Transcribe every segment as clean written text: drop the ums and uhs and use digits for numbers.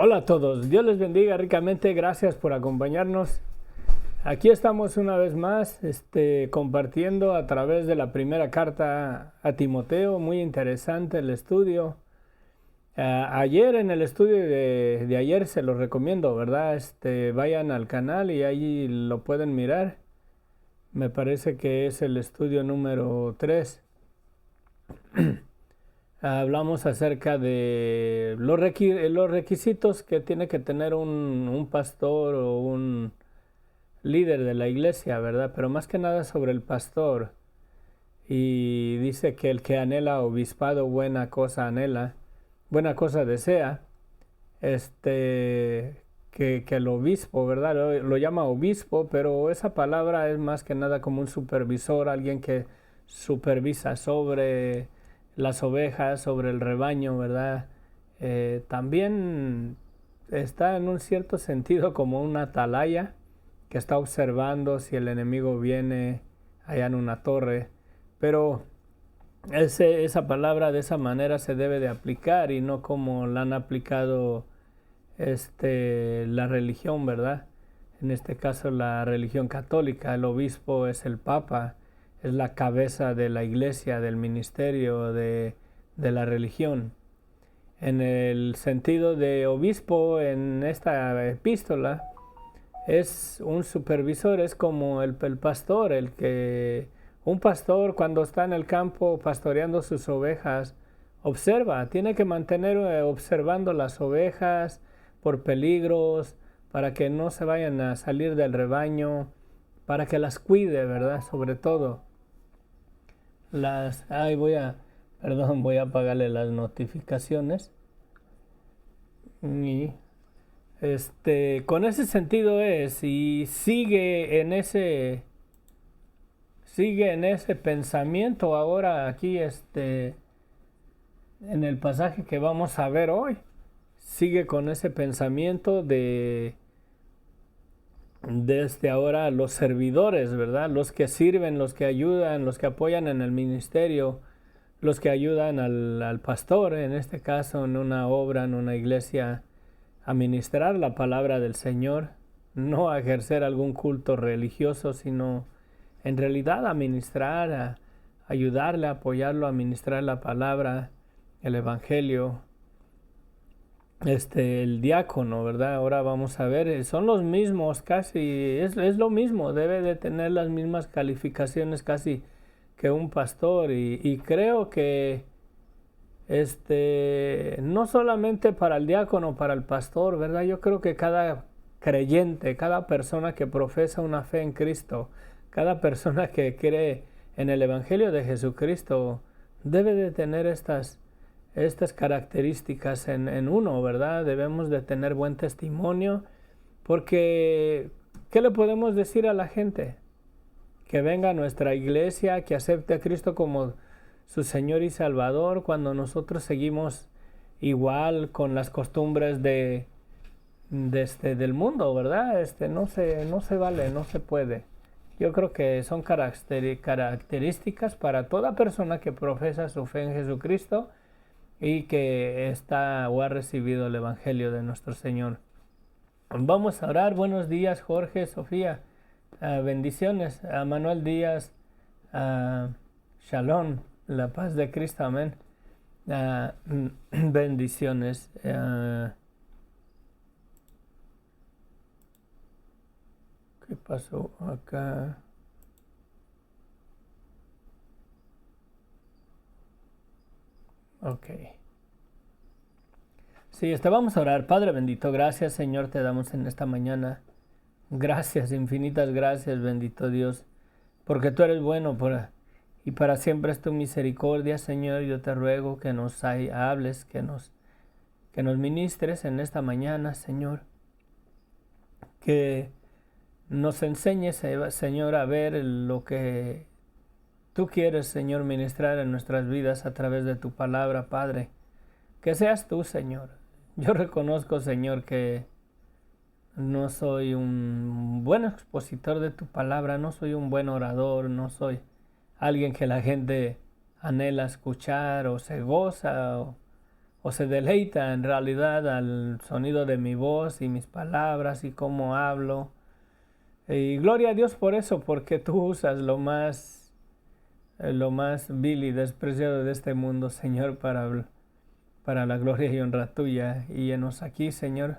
Hola a todos, Dios les bendiga ricamente, gracias por acompañarnos. Aquí estamos una vez más compartiendo a través de la primera carta a Timoteo, muy interesante el estudio. Ayer en el estudio de ayer se los recomiendo, ¿verdad? Vayan al canal y ahí lo pueden mirar. Me parece que es el estudio número 3. Hablamos acerca de los requisitos que tiene que tener un pastor o un líder de la iglesia, ¿verdad? Pero más que nada sobre el pastor. Y dice que el que anhela obispado, buena cosa anhela, buena cosa desea. Que el obispo, ¿verdad? Lo llama obispo, pero esa palabra es más que nada como un supervisor, alguien que supervisa sobre las ovejas, sobre el rebaño, ¿verdad? También está en un cierto sentido como una atalaya que está observando si el enemigo viene allá en una torre, pero esa palabra de esa manera se debe de aplicar y no como la han aplicado la religión, ¿verdad? En este caso la religión católica, el obispo es el papa, es la cabeza de la iglesia, del ministerio, de la religión. En el sentido de obispo en esta epístola es un supervisor, es como el pastor, un pastor cuando está en el campo pastoreando sus ovejas, observa, tiene que mantener observando las ovejas por peligros, para que no se vayan a salir del rebaño, para que las cuide, ¿verdad? Sobre todo. Voy a apagarle las notificaciones. Y con ese sentido es, y sigue en ese pensamiento ahora aquí en el pasaje que vamos a ver hoy. Sigue con ese pensamiento de desde ahora los servidores, ¿verdad? Los que sirven, los que ayudan, los que apoyan en el ministerio, los que ayudan al pastor, en este caso en una obra, en una iglesia, a ministrar la palabra del Señor, no a ejercer algún culto religioso, sino en realidad a ministrar, a ayudarle, a apoyarlo, a ministrar la palabra, el evangelio. El diácono, ¿verdad? Ahora vamos a ver, son los mismos casi, es lo mismo, debe de tener las mismas calificaciones casi que un pastor y creo que no solamente para el diácono, para el pastor, ¿verdad? Yo creo que cada creyente, cada persona que profesa una fe en Cristo, cada persona que cree en el Evangelio de Jesucristo debe de tener estas características en uno, ¿verdad? Debemos de tener buen testimonio, porque ¿qué le podemos decir a la gente? Que venga a nuestra iglesia, que acepte a Cristo como su Señor y Salvador, cuando nosotros seguimos igual con las costumbres del mundo, ¿verdad? No se vale, no se puede. Yo creo que son características para toda persona que profesa su fe en Jesucristo y que está o ha recibido el Evangelio de nuestro Señor. Vamos a orar. Buenos días, Jorge, Sofía. Bendiciones a Manuel Díaz, Shalom. La paz de Cristo, amén. Bendiciones. ¿Qué pasó acá? Ok. Sí, vamos a orar. Padre bendito, gracias Señor te damos en esta mañana. Gracias, infinitas gracias, bendito Dios, porque tú eres bueno y para siempre es tu misericordia, Señor. Yo te ruego que nos hables, que nos ministres en esta mañana, Señor. Que nos enseñes, Señor, a ver lo que tú quieres, Señor, ministrar en nuestras vidas a través de tu palabra, Padre. Que seas tú, Señor. Yo reconozco, Señor, que no soy un buen expositor de tu palabra, no soy un buen orador, no soy alguien que la gente anhela escuchar o se goza o se deleita en realidad al sonido de mi voz y mis palabras y cómo hablo. Y gloria a Dios por eso, porque tú usas lo más vil y despreciado de este mundo, Señor, para la gloria y honra tuya. Y enos aquí, Señor,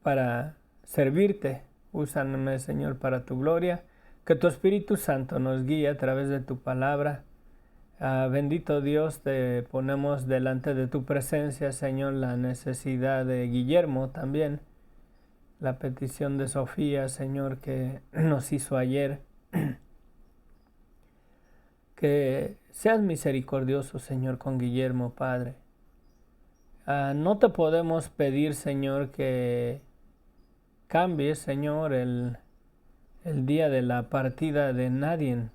para servirte. Úsame, Señor, para tu gloria. Que tu Espíritu Santo nos guíe a través de tu palabra. Bendito Dios, te ponemos delante de tu presencia, Señor, la necesidad de Guillermo también. La petición de Sofía, Señor, que nos hizo ayer. Que seas misericordioso, Señor, con Guillermo, Padre. No te podemos pedir, Señor, que cambies, Señor, el día de la partida de nadie,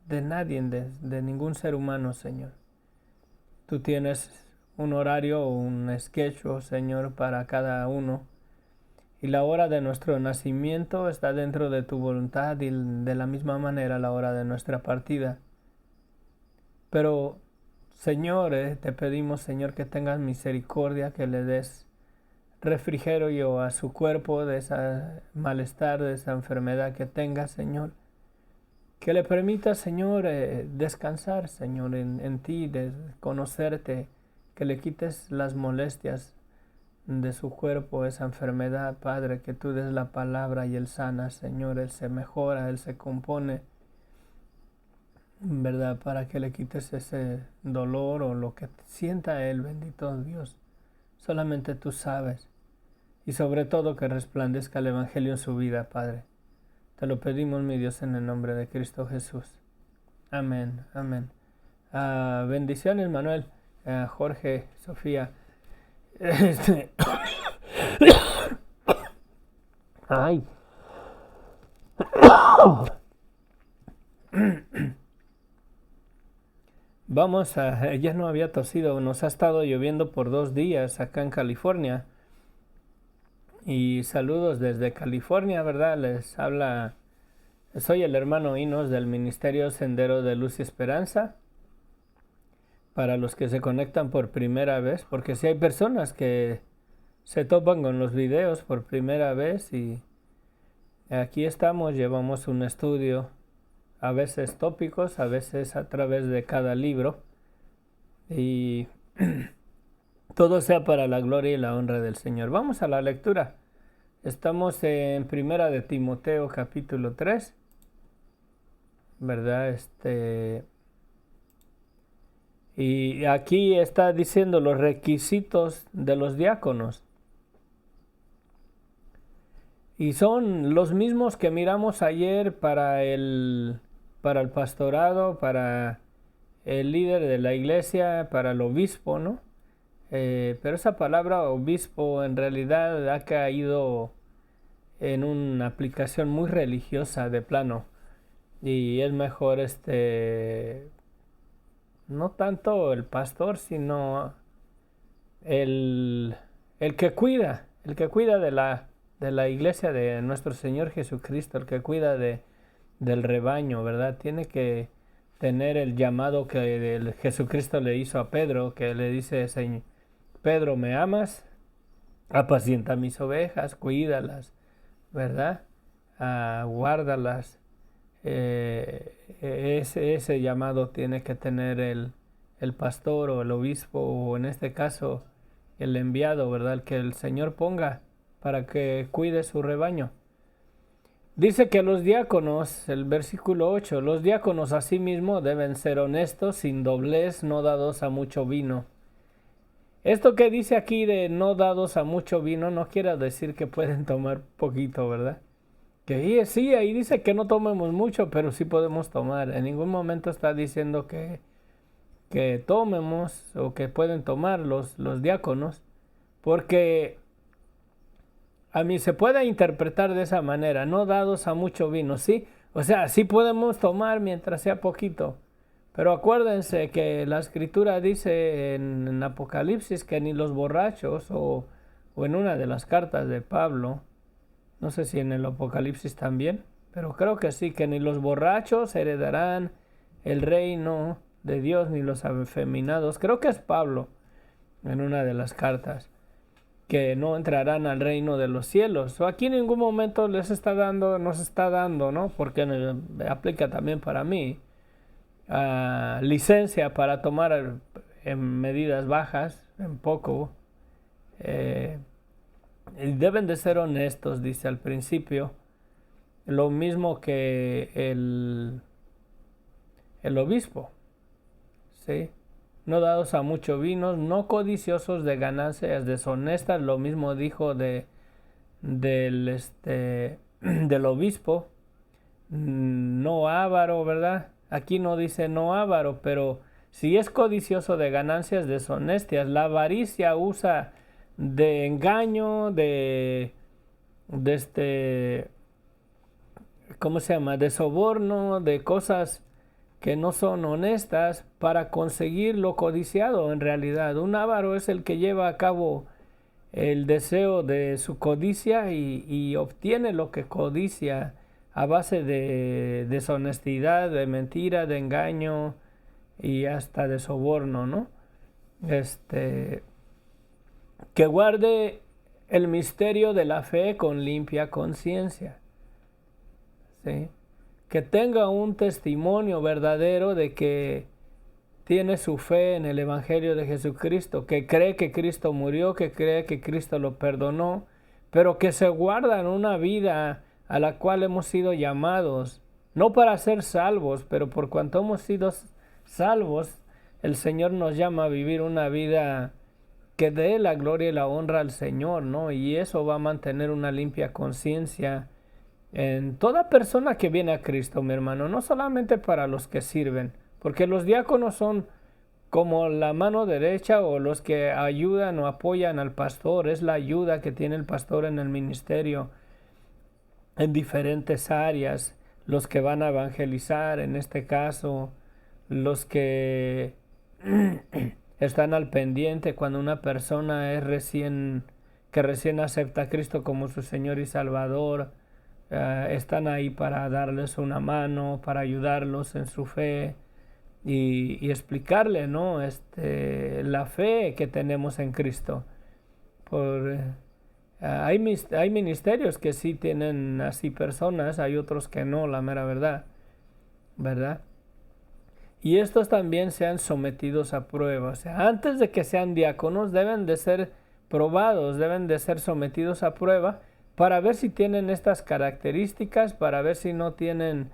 de ningún ser humano, Señor. Tú tienes un horario o un sketch, Señor, para cada uno. Y la hora de nuestro nacimiento está dentro de tu voluntad y de la misma manera la hora de nuestra partida. Pero, Señor, te pedimos, Señor, que tengas misericordia, que le des refrigerio a su cuerpo de ese malestar, de esa enfermedad que tenga, Señor. Que le permita, Señor, descansar, Señor, en ti, de conocerte, que le quites las molestias de su cuerpo, esa enfermedad, Padre, que tú des la palabra y él sana, Señor, él se mejora, él se compone, ¿verdad? Para que le quites ese dolor o lo que sienta él, bendito Dios. Solamente tú sabes. Y sobre todo que resplandezca el Evangelio en su vida, Padre. Te lo pedimos, mi Dios, en el nombre de Cristo Jesús. Amén, amén. Bendiciones, Manuel, Jorge, Sofía. Ay. Ya no había tosido, nos ha estado lloviendo por 2 días acá en California. Y saludos desde California, ¿verdad? Les habla, soy el hermano Inos del Ministerio Sendero de Luz y Esperanza. Para los que se conectan por primera vez, porque si hay personas que se topan con los videos por primera vez y aquí estamos, llevamos un estudio, a veces tópicos, a veces a través de cada libro y todo sea para la gloria y la honra del Señor. Vamos a la lectura. Estamos en Primera de Timoteo capítulo 3, ¿verdad? Y aquí está diciendo los requisitos de los diáconos. Y son los mismos que miramos ayer para el pastorado, para el líder de la iglesia, para el obispo, ¿no? Pero esa palabra obispo en realidad ha caído en una aplicación muy religiosa de plano. Y es mejor no tanto el pastor, sino el que cuida de la iglesia de nuestro Señor Jesucristo, el que cuida del rebaño, ¿verdad? Tiene que tener el llamado que Jesucristo le hizo a Pedro, que le dice, Pedro, ¿me amas? Apacienta mis ovejas, cuídalas, ¿verdad? Guárdalas. ese llamado tiene que tener el pastor o el obispo, o en este caso el enviado, ¿verdad? El que el Señor ponga para que cuide su rebaño. Dice que los diáconos, el versículo 8, los diáconos asimismo deben ser honestos, sin doblez, no dados a mucho vino. Esto que dice aquí de no dados a mucho vino no quiere decir que pueden tomar poquito, ¿verdad? Que sí, ahí dice que no tomemos mucho, pero sí podemos tomar. En ningún momento está diciendo que tomemos o que pueden tomar los diáconos, porque a mí se puede interpretar de esa manera, no dados a mucho vino, ¿sí? O sea, sí podemos tomar mientras sea poquito. Pero acuérdense que la escritura dice en Apocalipsis que ni los borrachos o en una de las cartas de Pablo, no sé si en el Apocalipsis también, pero creo que sí, que ni los borrachos heredarán el reino de Dios, ni los afeminados. Creo que es Pablo en una de las cartas, que no entrarán al reino de los cielos. O aquí en ningún momento nos está dando, ¿no? Porque aplica también para mí. Licencia para tomar en medidas bajas, en poco. Deben de ser honestos, dice al principio. Lo mismo que el obispo, ¿sí? No dados a mucho vino, no codiciosos de ganancias deshonestas. Lo mismo dijo del obispo. No avaro, ¿verdad? Aquí no dice no avaro, pero si es codicioso de ganancias deshonestas, la avaricia usa de engaño, ¿cómo se llama? De soborno, de cosas que no son honestas para conseguir lo codiciado en realidad. Un avaro es el que lleva a cabo el deseo de su codicia y obtiene lo que codicia a base de deshonestidad, de mentira, de engaño y hasta de soborno, ¿no? Que guarde el misterio de la fe con limpia conciencia, ¿sí? Que tenga un testimonio verdadero de que tiene su fe en el Evangelio de Jesucristo, que cree que Cristo murió, que cree que Cristo lo perdonó, pero que se guardan una vida a la cual hemos sido llamados, no para ser salvos, pero por cuanto hemos sido salvos, el Señor nos llama a vivir una vida que dé la gloria y la honra al Señor, ¿no? Y eso va a mantener una limpia conciencia en toda persona que viene a Cristo, mi hermano, no solamente para los que sirven, porque los diáconos son como la mano derecha o los que ayudan o apoyan al pastor, es la ayuda que tiene el pastor en el ministerio en diferentes áreas, los que van a evangelizar, en este caso, los que están al pendiente cuando una persona es recién acepta a Cristo como su Señor y Salvador. Están ahí para darles una mano, para ayudarlos en su fe y explicarle, ¿no? La fe que tenemos en Cristo. Hay ministerios que sí tienen así personas, hay otros que no, la mera verdad, ¿verdad? Y estos también sean sometidos a prueba. O sea, antes de que sean diáconos deben de ser probados, deben de ser sometidos a prueba para ver si tienen estas características, para ver si no tienen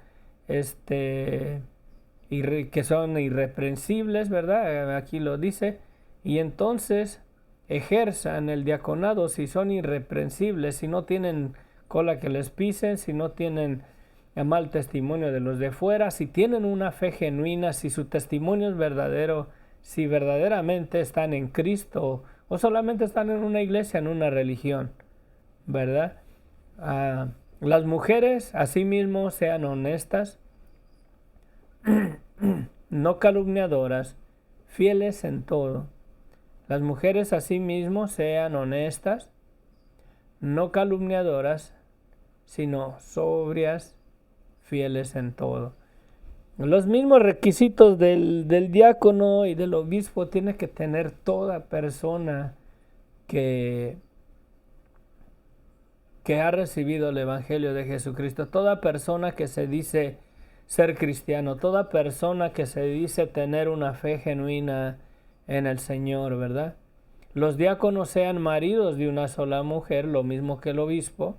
que son irreprensibles, ¿verdad? Aquí lo dice. Y entonces ejerzan el diaconado si son irreprensibles, si no tienen cola que les pisen, si no tienen mal testimonio de los de fuera, si tienen una fe genuina, si su testimonio es verdadero, si verdaderamente están en Cristo o solamente están en una iglesia, en una religión, ¿verdad? Las mujeres asimismo sean honestas, no calumniadoras, fieles en todo. Las mujeres asimismo sean honestas, no calumniadoras, sino sobrias, fieles en todo. Los mismos requisitos del diácono y del obispo tiene que tener toda persona que ha recibido el Evangelio de Jesucristo. Toda persona que se dice ser cristiano, toda persona que se dice tener una fe genuina en el Señor, ¿verdad? Los diáconos sean maridos de una sola mujer, lo mismo que el obispo.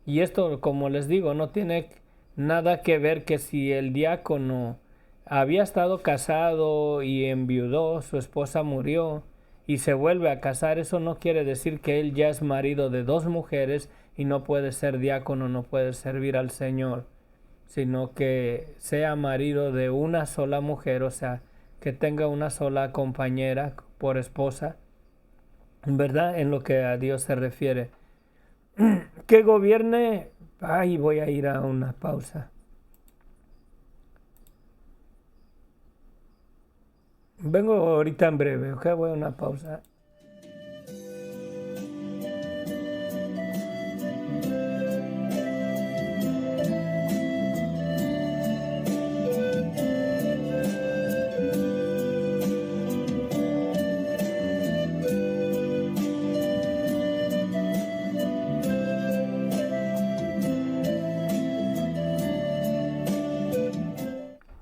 Y esto, como les digo, no tiene nada que ver que si el diácono había estado casado y enviudó, su esposa murió y se vuelve a casar, eso no quiere decir que él ya es marido de dos mujeres y no puede ser diácono, no puede servir al Señor, sino que sea marido de una sola mujer, o sea, que tenga una sola compañera por esposa, ¿verdad? En lo que a Dios se refiere. Que gobierne. Ay, voy a ir a una pausa. Vengo ahorita en breve, ¿ok? Voy a una pausa.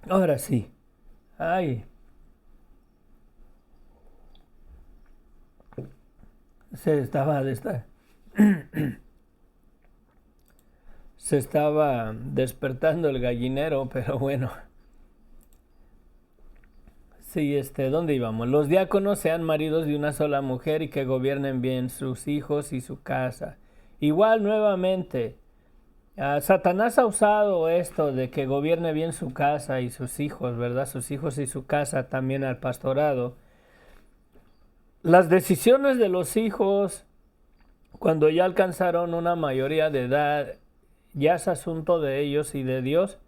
Ahora sí. Ay. Se estaba despertando el gallinero, pero bueno. Sí, ¿dónde íbamos? Los diáconos sean maridos de una sola mujer y que gobiernen bien sus hijos y su casa. Igual nuevamente, Satanás ha usado esto de que gobierne bien su casa y sus hijos, ¿verdad? Sus hijos y su casa también al pastorado. Las decisiones de los hijos, cuando ya alcanzaron una mayoría de edad, ya es asunto de ellos y de Dios.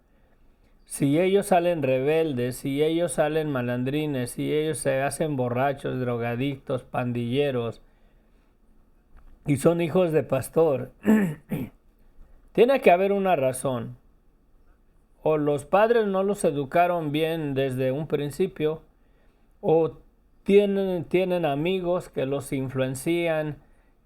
Si ellos salen rebeldes, si ellos salen malandrines, si ellos se hacen borrachos, drogadictos, pandilleros y son hijos de pastor, tiene que haber una razón. O los padres no los educaron bien desde un principio, o tienen amigos que los influencian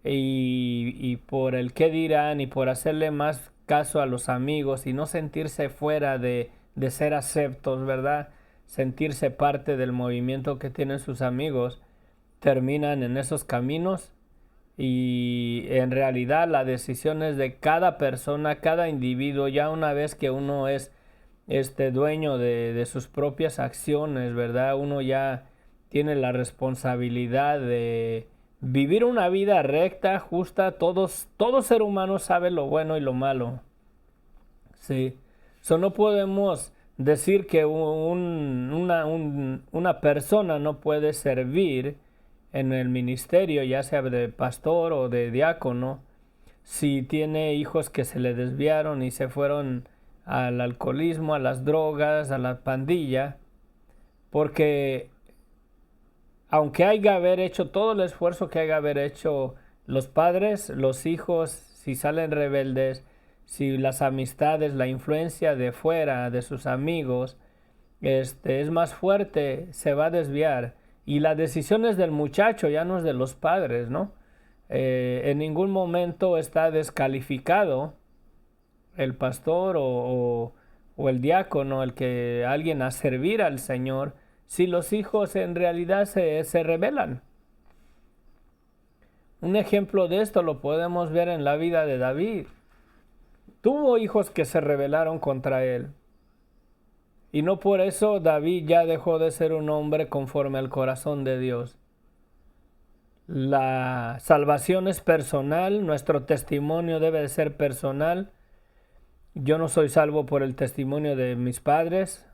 y por el qué dirán y por hacerle más caso a los amigos y no sentirse fuera de ser aceptos, ¿verdad? Sentirse parte del movimiento que tienen sus amigos, terminan en esos caminos y en realidad la decisión es de cada persona, cada individuo, ya una vez que uno es dueño de sus propias acciones, ¿verdad? Uno ya tiene la responsabilidad de vivir una vida recta, justa. Todo ser humano sabe lo bueno y lo malo. Sí. No podemos decir que una persona no puede servir en el ministerio, ya sea de pastor o de diácono, si tiene hijos que se le desviaron y se fueron al alcoholismo, a las drogas, a la pandilla, porque aunque haya haber hecho todo el esfuerzo que haya haber hecho los padres, los hijos, si salen rebeldes, si las amistades, la influencia de fuera, de sus amigos, es más fuerte, se va a desviar. Y la decisión es del muchacho, ya no es de los padres, ¿no? En ningún momento está descalificado el pastor o el diácono, el que alguien a servir al Señor, si los hijos en realidad se rebelan. Un ejemplo de esto lo podemos ver en la vida de David. Tuvo hijos que se rebelaron contra él. Y no por eso David ya dejó de ser un hombre conforme al corazón de Dios. La salvación es personal, nuestro testimonio debe de ser personal. Yo no soy salvo por el testimonio de mis padres.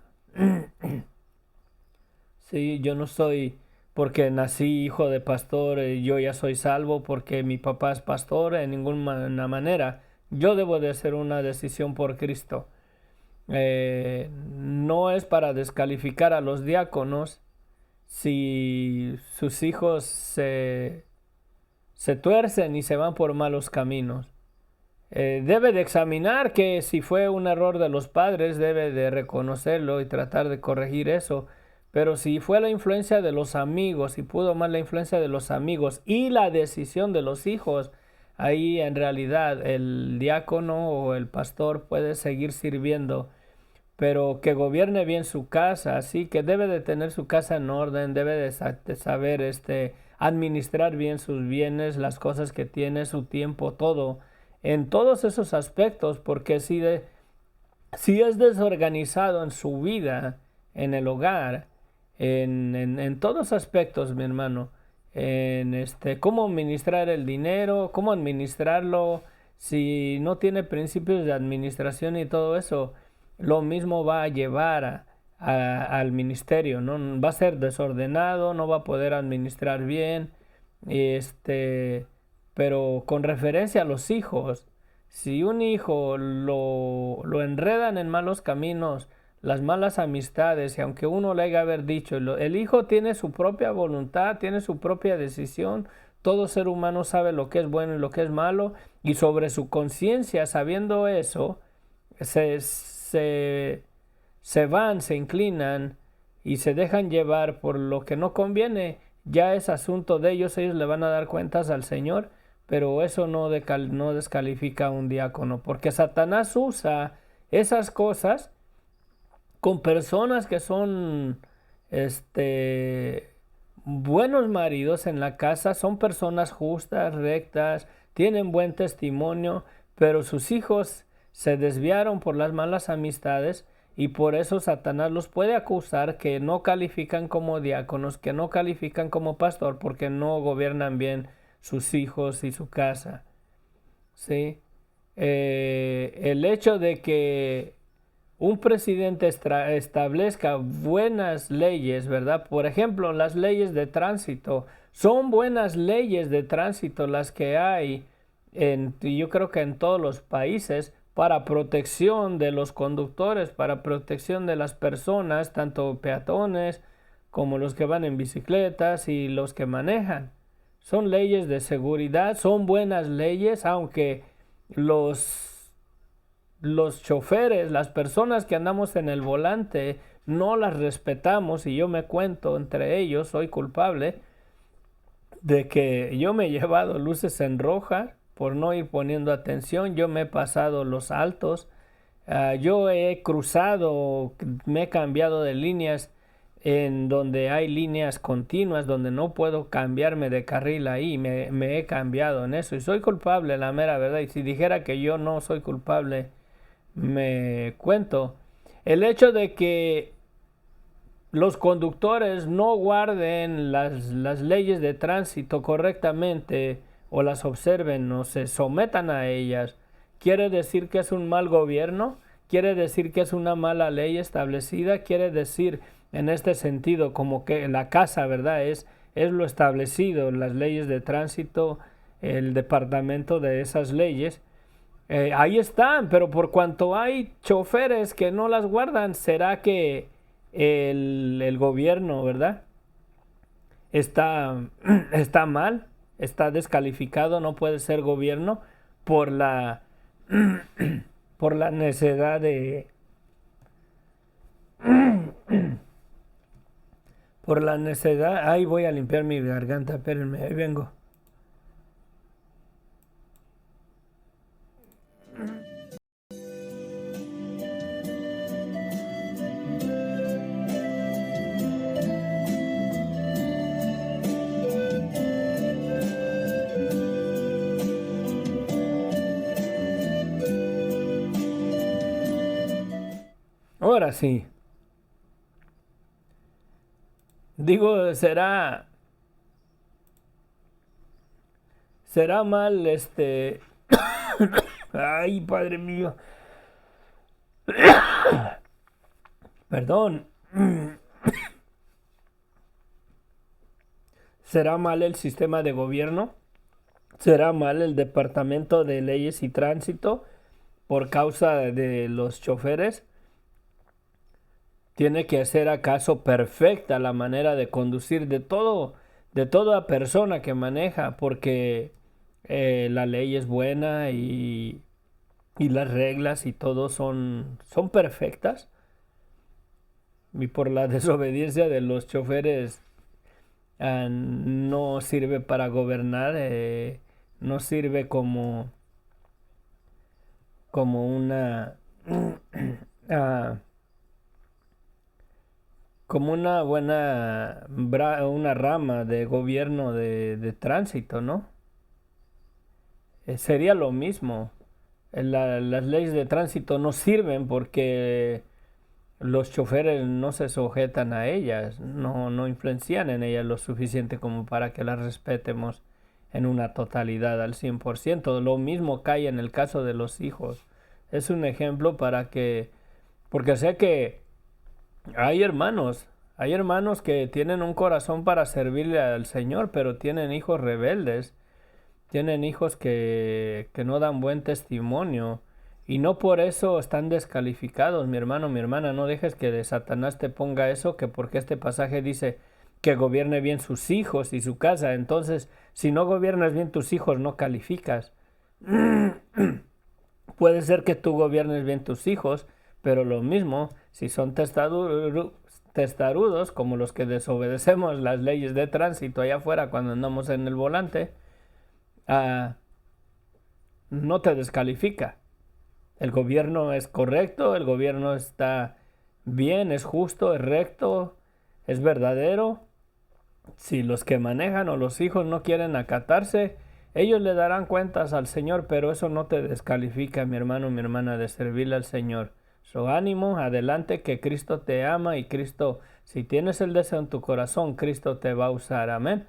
Sí, yo no soy porque nací hijo de pastor, yo ya soy salvo porque mi papá es pastor, en ninguna manera. Yo debo de hacer una decisión por Cristo. No es para descalificar a los diáconos si sus hijos se tuercen y se van por malos caminos. Debe de examinar que si fue un error de los padres, debe de reconocerlo y tratar de corregir eso. Pero si fue la influencia de los amigos y pudo más la influencia de los amigos y la decisión de los hijos, ahí en realidad el diácono o el pastor puede seguir sirviendo pero que gobierne bien su casa, así que debe de tener su casa en orden, debe de saber administrar bien sus bienes, las cosas que tiene, su tiempo, todo, en todos esos aspectos, porque si es desorganizado en su vida, en el hogar, en todos aspectos, mi hermano, en cómo administrar el dinero, cómo administrarlo, si no tiene principios de administración y todo eso, lo mismo va a llevar al ministerio, ¿no? Va a ser desordenado, no va a poder administrar bien, pero con referencia a los hijos, si un hijo lo enredan en malos caminos, las malas amistades, y aunque uno le haya haber dicho, el hijo tiene su propia voluntad, tiene su propia decisión, todo ser humano sabe lo que es bueno y lo que es malo, y sobre su conciencia, sabiendo eso, se inclinan y se dejan llevar por lo que no conviene, ya es asunto de ellos le van a dar cuentas al Señor, pero eso no descalifica a un diácono, porque Satanás usa esas cosas con personas que son buenos maridos en la casa, son personas justas, rectas, tienen buen testimonio, pero sus hijos se desviaron por las malas amistades y por eso Satanás los puede acusar que no califican como diáconos, que no califican como pastor porque no gobiernan bien sus hijos y su casa. ¿Sí? El hecho de que un presidente establezca buenas leyes, ¿verdad? Por ejemplo, las leyes de tránsito. Son buenas leyes de tránsito las que hay yo creo que en todos los países para protección de los conductores, para protección de las personas, tanto peatones como los que van en bicicletas y los que manejan. Son leyes de seguridad, son buenas leyes, aunque los choferes, las personas que andamos en el volante, no las respetamos y yo me cuento entre ellos, soy culpable de que yo me he llevado luces en roja por no ir poniendo atención, yo me he pasado los altos, yo he cruzado, me he cambiado de líneas en donde hay líneas continuas, donde no puedo cambiarme de carril ahí, me he cambiado en eso y soy culpable, la mera verdad, y si dijera que yo no soy culpable, me cuento. El hecho de que los conductores no guarden las leyes de tránsito correctamente o las observen o se sometan a ellas, quiere decir que es un mal gobierno, quiere decir que es una mala ley establecida, quiere decir en este sentido como que la casa, ¿verdad? Es lo establecido, las leyes de tránsito, el departamento de esas leyes. Ahí están, pero por cuanto hay choferes que no las guardan, ¿será que el gobierno, ¿verdad? Está, está mal, está descalificado, no puede ser gobierno por la, por la necedad por la necedad. Ahí voy a limpiar mi garganta, espérenme, ahí vengo. Ahora sí. Digo, será mal ay, padre mío. Perdón. ¿Será mal el sistema de gobierno? ¿Será mal el departamento de leyes y tránsito por causa de los choferes? ¿Tiene que ser acaso perfecta la manera de conducir de toda persona que maneja? Porque la ley es buena y las reglas y todo son perfectas. Y por la desobediencia de los choferes no sirve para gobernar, no sirve como una como una buena, una rama de gobierno de tránsito, ¿no? Sería lo mismo. Las leyes de tránsito no sirven porque los choferes no se sujetan a ellas, no influencian en ellas lo suficiente como para que las respetemos en una totalidad al 100%. Lo mismo cae en el caso de los hijos. Es un ejemplo para que, porque sé que hay hermanos que tienen un corazón para servirle al Señor, pero tienen hijos rebeldes, tienen hijos que no dan buen testimonio y no por eso están descalificados, mi hermano, mi hermana. No dejes que de Satanás te ponga eso, que porque este pasaje dice que gobierne bien sus hijos y su casa. Entonces, si no gobiernas bien tus hijos, no calificas. Puede ser que tú gobiernes bien tus hijos, pero lo mismo, si son testarudos, como los que desobedecemos las leyes de tránsito allá afuera cuando andamos en el volante, no te descalifica. El gobierno es correcto, el gobierno está bien, es justo, es recto, es verdadero. Si los que manejan o los hijos no quieren acatarse, ellos le darán cuentas al Señor, pero eso no te descalifica, mi hermano, mi hermana, de servirle al Señor. So, ánimo, adelante, que Cristo te ama y Cristo, si tienes el deseo en tu corazón, Cristo te va a usar, amén.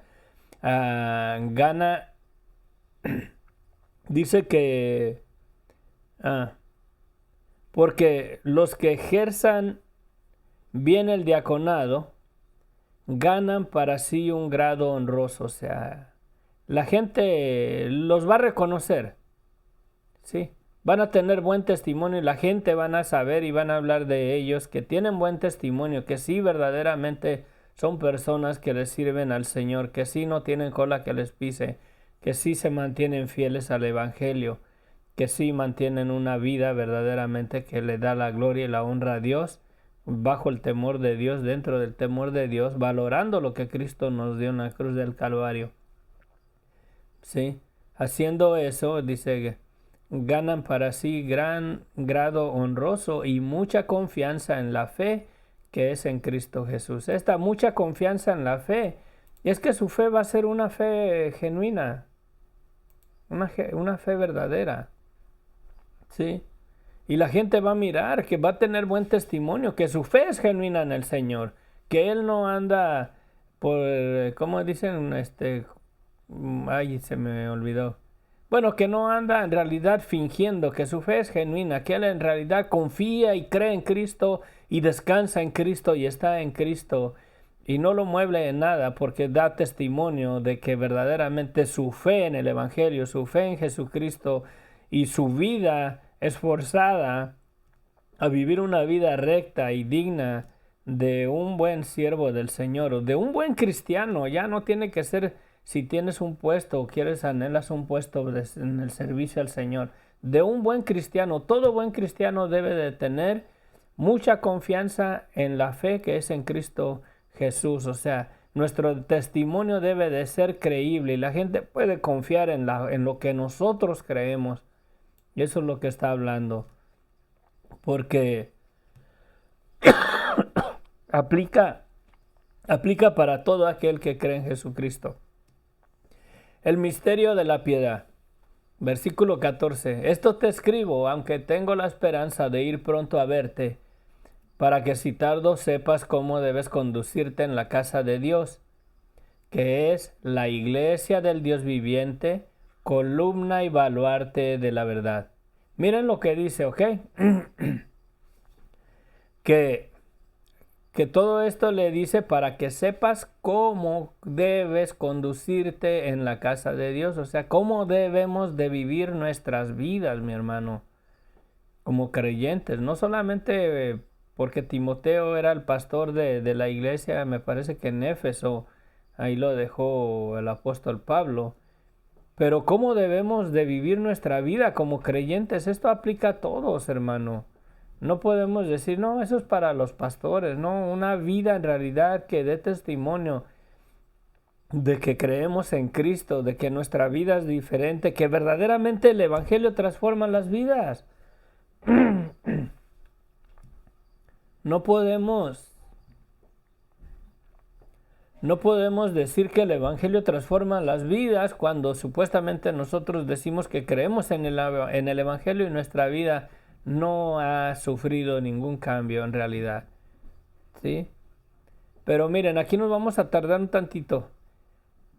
Gana, dice que, porque los que ejerzan bien el diaconado, ganan para sí un grado honroso, o sea, la gente los va a reconocer, ¿sí? Van a tener buen testimonio y la gente van a saber y van a hablar de ellos que tienen buen testimonio, que sí verdaderamente son personas que les sirven al Señor, que sí no tienen cola que les pise, que sí se mantienen fieles al Evangelio, que sí mantienen una vida verdaderamente que le da la gloria y la honra a Dios, bajo el temor de Dios, dentro del temor de Dios, valorando lo que Cristo nos dio en la cruz del Calvario. ¿Sí? Haciendo eso, dice que ganan para sí gran grado honroso y mucha confianza en la fe que es en Cristo Jesús. Esta mucha confianza en la fe, y es que su fe va a ser una fe genuina, una fe verdadera. ¿Sí? Y la gente va a mirar que va a tener buen testimonio, que su fe es genuina en el Señor, que Él no anda por, ¿cómo dicen? Ay, se me olvidó. Bueno, que no anda en realidad fingiendo, que su fe es genuina, que Él en realidad confía y cree en Cristo y descansa en Cristo y está en Cristo y no lo mueve en nada porque da testimonio de que verdaderamente su fe en el Evangelio, su fe en Jesucristo y su vida esforzada a vivir una vida recta y digna de un buen siervo del Señor o de un buen cristiano. Ya no tiene que ser si tienes un puesto o anhelas un puesto en el servicio al Señor. De un buen cristiano, todo buen cristiano debe de tener mucha confianza en la fe que es en Cristo Jesús. O sea, nuestro testimonio debe de ser creíble y la gente puede confiar en lo que nosotros creemos. Y eso es lo que está hablando. Porque aplica para todo aquel que cree en Jesucristo. El misterio de la piedad. Versículo 14. Esto te escribo, aunque tengo la esperanza de ir pronto a verte, para que si tardo sepas cómo debes conducirte en la casa de Dios, que es la iglesia del Dios viviente, columna y baluarte de la verdad. Miren lo que dice, ¿ok? que todo esto le dice para que sepas cómo debes conducirte en la casa de Dios, o sea, cómo debemos de vivir nuestras vidas, mi hermano, como creyentes, no solamente porque Timoteo era el pastor de la iglesia, me parece que en Éfeso, ahí lo dejó el apóstol Pablo, pero cómo debemos de vivir nuestra vida como creyentes, esto aplica a todos, hermano. No podemos decir, no, eso es para los pastores, no, una vida en realidad que dé testimonio de que creemos en Cristo, de que nuestra vida es diferente, que verdaderamente el Evangelio transforma las vidas. No podemos No podemos decir que el Evangelio transforma las vidas cuando supuestamente nosotros decimos que creemos en el Evangelio y nuestra vida no ha sufrido ningún cambio en realidad. ¿Sí? Pero miren, aquí nos vamos a tardar un tantito.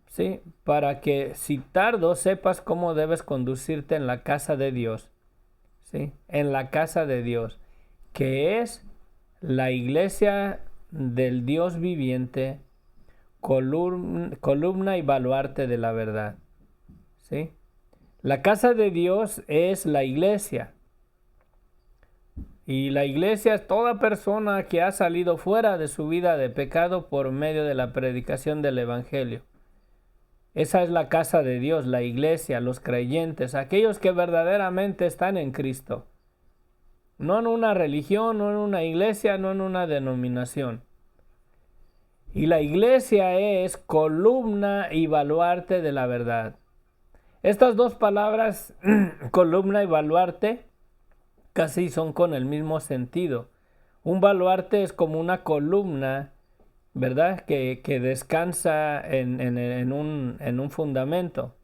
¿Sí? Para que si tardo sepas cómo debes conducirte en la casa de Dios. ¿Sí? En la casa de Dios, que es la iglesia del Dios viviente, columna y baluarte de la verdad. ¿Sí? La casa de Dios es la iglesia. Y la iglesia es toda persona que ha salido fuera de su vida de pecado por medio de la predicación del Evangelio. Esa es la casa de Dios, la iglesia, los creyentes, aquellos que verdaderamente están en Cristo. No en una religión, no en una iglesia, no en una denominación. Y la iglesia es columna y baluarte de la verdad. Estas dos palabras, columna y baluarte, casi son con el mismo sentido. Un baluarte es como una columna, ¿verdad? Que descansa en un fundamento.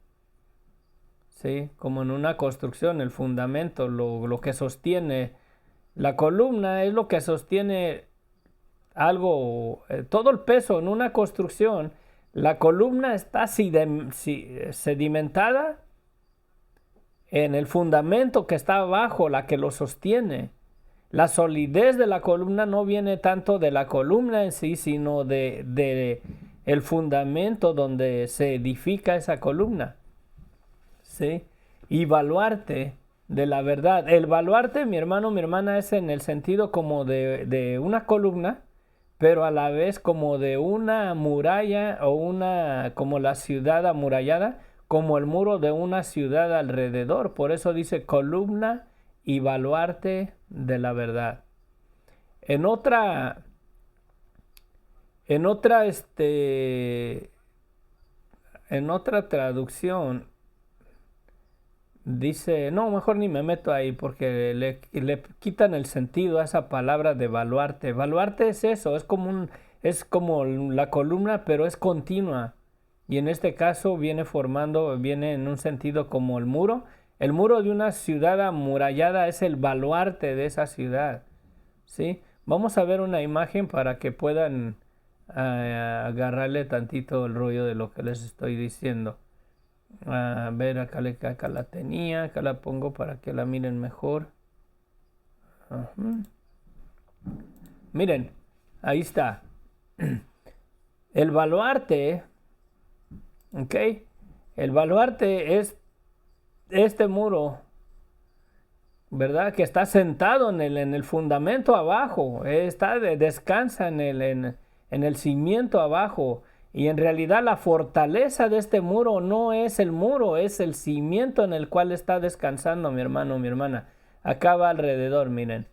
¿Sí? Como en una construcción, el fundamento, lo que sostiene. La columna es lo que sostiene algo, todo el peso en una construcción. La columna está sedimentada en el fundamento que está abajo, la que lo sostiene. La solidez de la columna no viene tanto de la columna en sí, sino de el fundamento donde se edifica esa columna. ¿Sí? Y baluarte de la verdad. El baluarte, mi hermano, mi hermana, es en el sentido como de una columna, pero a la vez como de una muralla o como la ciudad amurallada, como el muro de una ciudad alrededor. Por eso dice columna y baluarte de la verdad. En otra traducción dice, no, mejor ni me meto ahí porque le quitan el sentido a esa palabra de baluarte. Baluarte es eso, es como la columna, pero es continua. Y en este caso viene en un sentido como el muro. El muro de una ciudad amurallada es el baluarte de esa ciudad. ¿Sí? Vamos a ver una imagen para que puedan agarrarle tantito el rollo de lo que les estoy diciendo. A ver, acá la tenía, acá la pongo para que la miren mejor. Miren, ahí está. El baluarte, ¿ok? El baluarte es este muro, ¿verdad? Que está sentado en el fundamento abajo, descansa en el cimiento abajo. Y en realidad la fortaleza de este muro no es el muro, es el cimiento en el cual está descansando, mi hermano, mi hermana. Acá va alrededor, miren.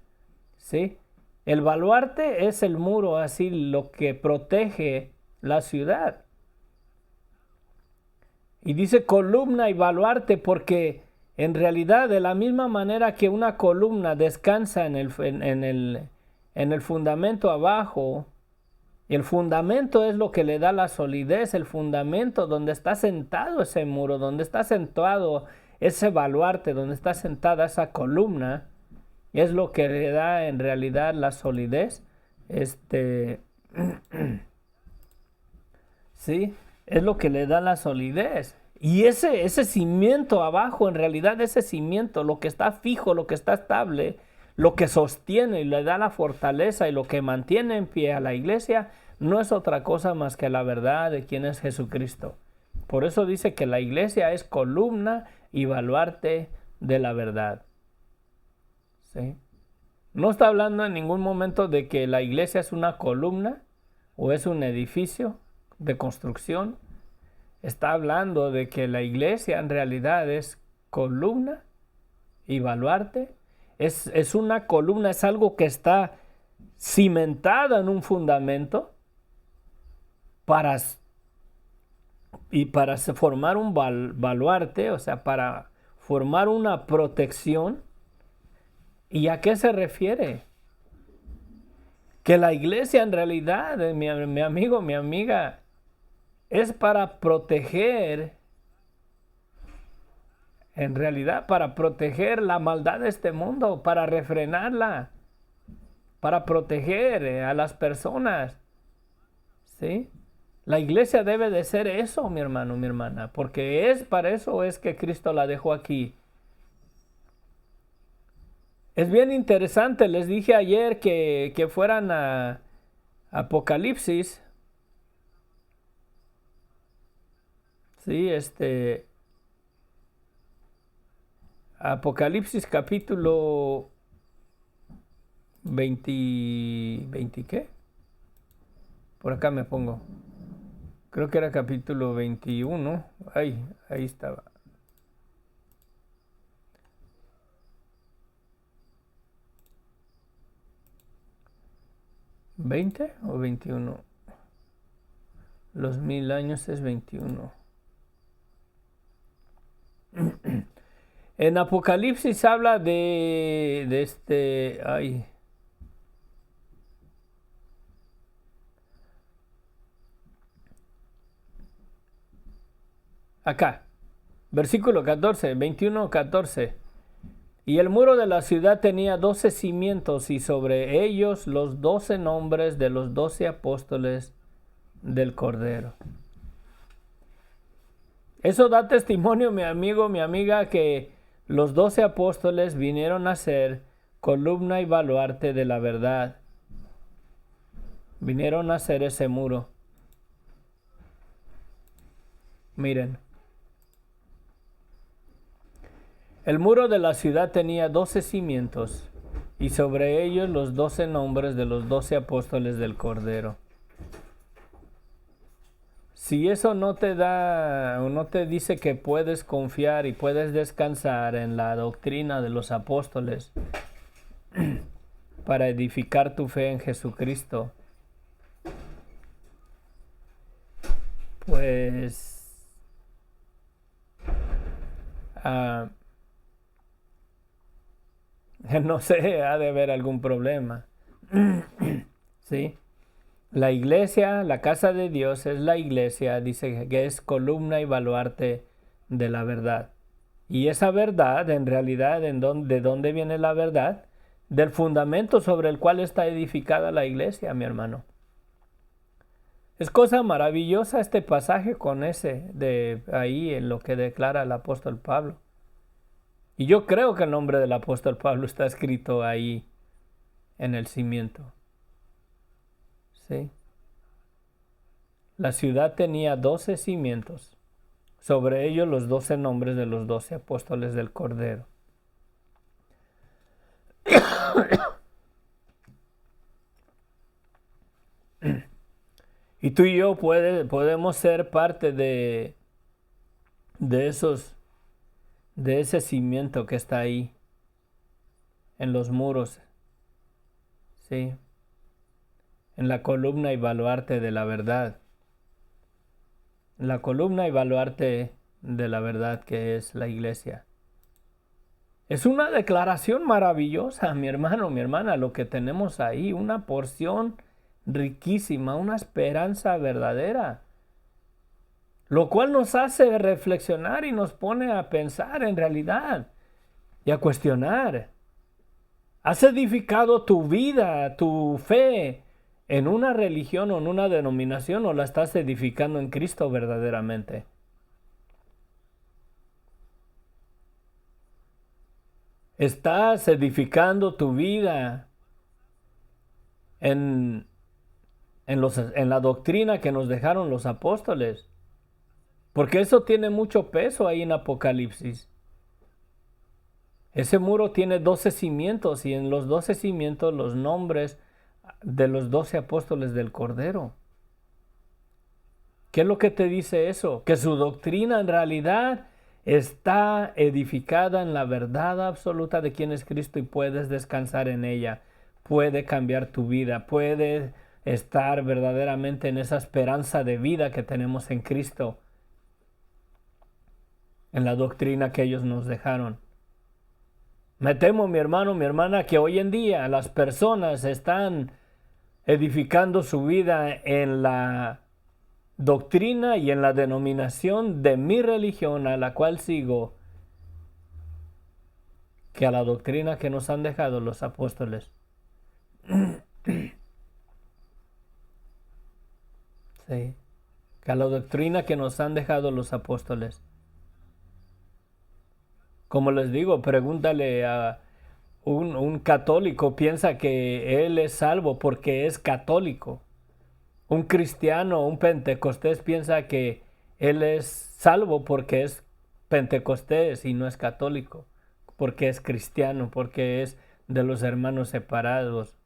¿Sí? El baluarte es el muro, así lo que protege la ciudad. Y dice columna y baluarte porque en realidad de la misma manera que una columna descansa en el fundamento abajo, el fundamento es lo que le da la solidez, el fundamento donde está sentado ese muro, donde está sentado ese baluarte, donde está sentada esa columna, es lo que le da en realidad la solidez. ¿Sí? Es lo que le da la solidez. Y ese cimiento abajo, en realidad ese cimiento, lo que está fijo, lo que está estable, lo que sostiene y le da la fortaleza y lo que mantiene en pie a la iglesia, no es otra cosa más que la verdad de quién es Jesucristo. Por eso dice que la iglesia es columna y baluarte de la verdad. ¿Sí? No está hablando en ningún momento de que la iglesia es una columna o es un edificio de construcción. Está hablando de que la iglesia en realidad es columna y baluarte. Es una columna, es algo que está cimentada en un fundamento para formar un baluarte, o sea, para formar una protección. ¿Y a qué se refiere? Que la iglesia en realidad, mi amigo, mi amiga, es para proteger, en realidad, para proteger la maldad de este mundo, para refrenarla, para proteger a las personas, ¿sí? La iglesia debe de ser eso, mi hermano, mi hermana, porque es para eso es que Cristo la dejó aquí. Es bien interesante, les dije ayer que fueran a Apocalipsis, sí, Apocalipsis capítulo 20, ¿qué? Por acá me pongo. Creo que era capítulo 21. Ahí estaba. ¿20 o 21? Los 1000 años es 21. En Apocalipsis habla acá, versículo 14, 21, 14. Y el muro de la ciudad tenía 12 cimientos y sobre ellos los 12 nombres de los 12 apóstoles del Cordero. Eso da testimonio, mi amigo, mi amiga, que los 12 apóstoles vinieron a ser columna y baluarte de la verdad. Vinieron a ser ese muro. Miren. El muro de la ciudad tenía 12 cimientos y sobre ellos los 12 nombres de los 12 apóstoles del Cordero. Si eso no te da o no te dice que puedes confiar y puedes descansar en la doctrina de los apóstoles para edificar tu fe en Jesucristo, pues no sé, ha de haber algún problema. ¿Sí? La iglesia, la casa de Dios es la iglesia, dice que es columna y baluarte de la verdad. Y esa verdad, en realidad, ¿de dónde viene la verdad? Del fundamento sobre el cual está edificada la iglesia, mi hermano. Es cosa maravillosa este pasaje con ese de ahí en lo que declara el apóstol Pablo. Y yo creo que el nombre del apóstol Pablo está escrito ahí en el cimiento. ¿Sí? La ciudad tenía 12 cimientos, sobre ellos los 12 nombres de los 12 apóstoles del Cordero. Y tú y yo podemos ser parte de ese cimiento que está ahí, en los muros, ¿sí? En la columna y baluarte de la verdad. La columna y baluarte de la verdad que es la iglesia. Es una declaración maravillosa, mi hermano, mi hermana, lo que tenemos ahí, una porción riquísima, una esperanza verdadera, lo cual nos hace reflexionar y nos pone a pensar en realidad y a cuestionar. ¿Has edificado tu vida, tu fe en una religión o en una denominación o la estás edificando en Cristo verdaderamente? ¿Estás edificando tu vida en la doctrina que nos dejaron los apóstoles? Porque eso tiene mucho peso ahí en Apocalipsis. Ese muro tiene 12 cimientos y en los 12 cimientos los nombres de los 12 apóstoles del Cordero. ¿Qué es lo que te dice eso? Que su doctrina en realidad está edificada en la verdad absoluta de quién es Cristo y puedes descansar en ella. Puede cambiar tu vida, puede estar verdaderamente en esa esperanza de vida que tenemos en Cristo, en la doctrina que ellos nos dejaron. Me temo, mi hermano, mi hermana, que hoy en día las personas están edificando su vida en la doctrina y en la denominación de mi religión a la cual sigo, que a la doctrina que nos han dejado los apóstoles. Sí, que a la doctrina que nos han dejado los apóstoles. Como les digo, pregúntale a un católico, piensa que él es salvo porque es católico. Un cristiano, un pentecostés piensa que él es salvo porque es pentecostés y no es católico, porque es cristiano, porque es de los hermanos separados.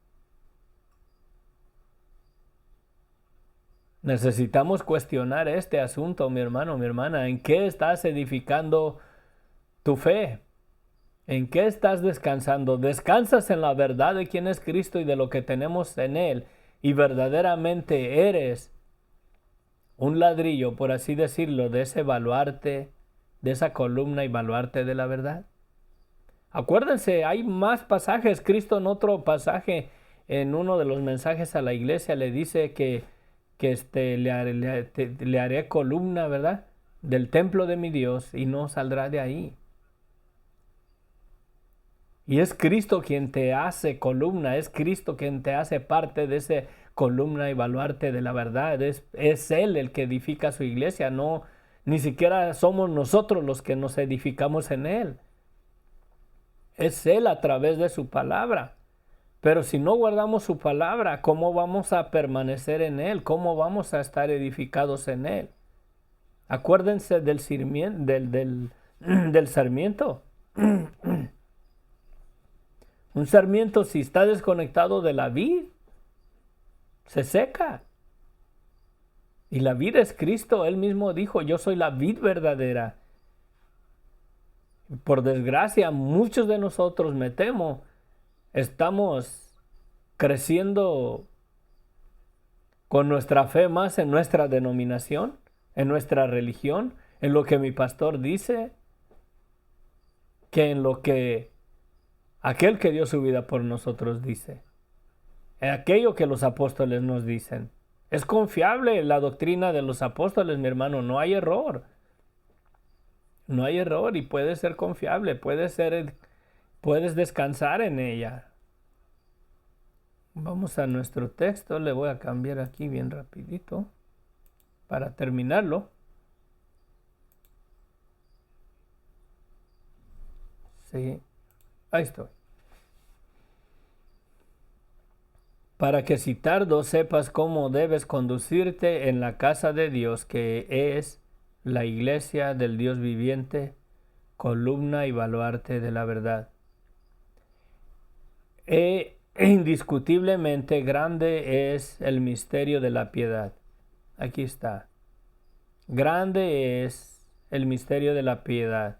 Necesitamos cuestionar este asunto, mi hermano, mi hermana. ¿En qué estás edificando tu fe? ¿En qué estás descansando? ¿Descansas en la verdad de quién es Cristo y de lo que tenemos en Él? Y verdaderamente eres un ladrillo, por así decirlo, de ese baluarte, de esa columna y baluarte de la verdad. Acuérdense, hay más pasajes. Cristo en otro pasaje, en uno de los mensajes a la iglesia, le dice que le haré columna, ¿verdad? Del templo de mi Dios y no saldrá de ahí. Y es Cristo quien te hace columna, es Cristo quien te hace parte de ese columna y baluarte de la verdad. Es Él el que edifica su iglesia, no, ni siquiera somos nosotros los que nos edificamos en Él. Es Él a través de su palabra. Pero si no guardamos su palabra, ¿cómo vamos a permanecer en Él? ¿Cómo vamos a estar edificados en Él? Acuérdense del sarmiento. Un sarmiento, si está desconectado de la vid, se seca. Y la vid es Cristo. Él mismo dijo, yo soy la vid verdadera. Por desgracia, muchos de nosotros, me temo, estamos creciendo con nuestra fe más en nuestra denominación, en nuestra religión, en lo que mi pastor dice, que en lo que aquel que dio su vida por nosotros dice. En aquello que los apóstoles nos dicen. Es confiable la doctrina de los apóstoles, mi hermano, no hay error. No hay error y puede ser confiable, puedes descansar en ella. Vamos a nuestro texto, le voy a cambiar aquí bien rapidito para terminarlo. Sí, ahí estoy. Para que si tardo sepas cómo debes conducirte en la casa de Dios, que es la iglesia del Dios viviente, columna y baluarte de la verdad. Indiscutiblemente grande es el misterio de la piedad. Aquí está. Grande es el misterio de la piedad.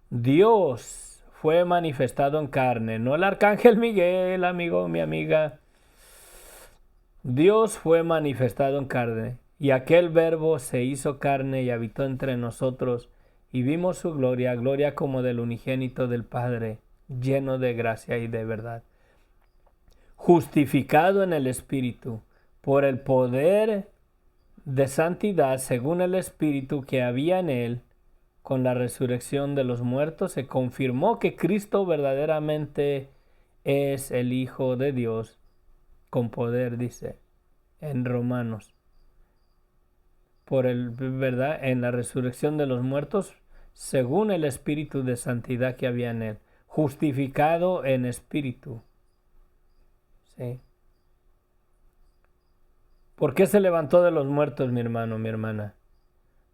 Dios fue manifestado en carne, no el arcángel Miguel, amigo, mi amiga. Dios fue manifestado en carne, y aquel verbo se hizo carne y habitó entre nosotros, y vimos su gloria, gloria como del unigénito del Padre, lleno de gracia y de verdad. Justificado en el Espíritu, por el poder de santidad según el Espíritu que había en él, con la resurrección de los muertos, se confirmó que Cristo verdaderamente es el Hijo de Dios, con poder, dice en Romanos. ¿Verdad? En la resurrección de los muertos, según el Espíritu de santidad que había en él. Justificado en espíritu. ¿Sí? ¿Por qué se levantó de los muertos, mi hermano, mi hermana?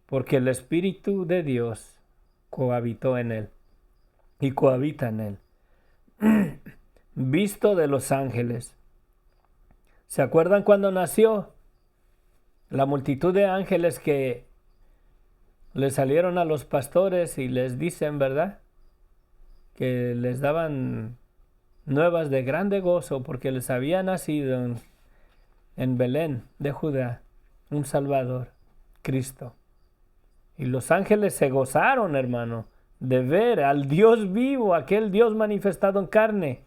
Porque el Espíritu de Dios cohabitó en él y cohabita en él. Visto de los ángeles. ¿Se acuerdan cuando nació? La multitud de ángeles que le salieron a los pastores y les dicen, ¿verdad? Que les daban nuevas de grande gozo porque les había nacido en Belén de Judá un Salvador, Cristo. Y los ángeles se gozaron, hermano, de ver al Dios vivo, aquel Dios manifestado en carne.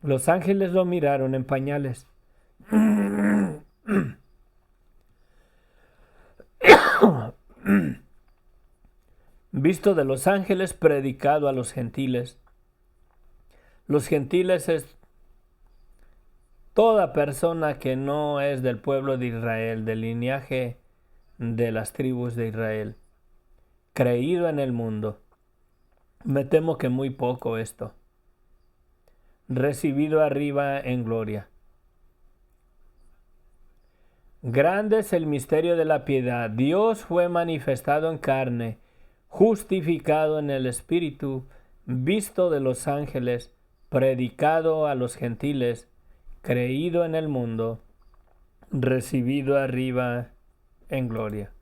Los ángeles lo miraron en pañales. visto de los ángeles, predicado a los gentiles. Los gentiles es toda persona que no es del pueblo de Israel, del linaje de las tribus de Israel, creído en el mundo. Me temo que muy poco esto. Recibido arriba en gloria. Grande es el misterio de la piedad. Dios fue manifestado en carne, justificado en el Espíritu, visto de los ángeles, predicado a los gentiles, creído en el mundo, recibido arriba en gloria.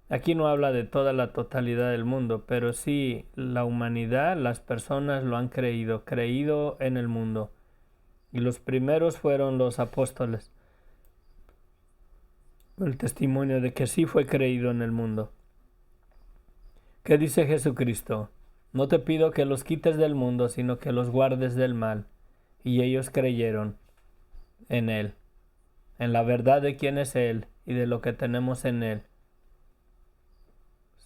Aquí no habla de toda la totalidad del mundo, pero sí la humanidad, las personas lo han creído en el mundo. Y los primeros fueron los apóstoles. El testimonio de que sí fue creído en el mundo. ¿Qué dice Jesucristo? No te pido que los quites del mundo, sino que los guardes del mal. Y ellos creyeron en Él, en la verdad de quién es Él y de lo que tenemos en Él.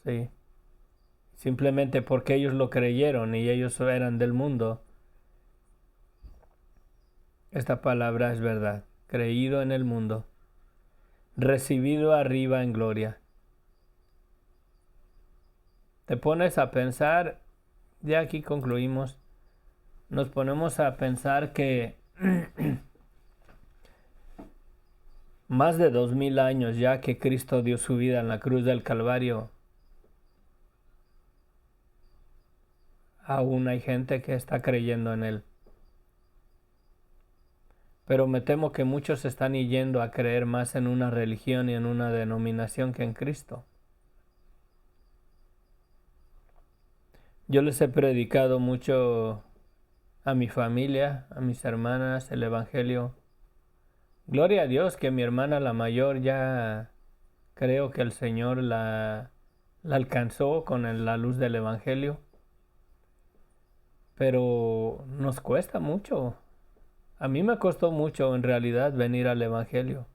Sí. Simplemente porque ellos lo creyeron y ellos eran del mundo. Esta palabra es verdad. Creído en el mundo. Recibido arriba en gloria. Te pones a pensar, ya aquí concluimos, nos ponemos a pensar que más de 2000 años ya que Cristo dio su vida en la cruz del Calvario, aún hay gente que está creyendo en Él. Pero me temo que muchos están yendo a creer más en una religión y en una denominación que en Cristo. Yo les he predicado mucho a mi familia, a mis hermanas, el Evangelio. Gloria a Dios que mi hermana la mayor ya creo que el Señor la alcanzó con la luz del Evangelio. Pero nos cuesta mucho. A mí me costó mucho en realidad venir al Evangelio.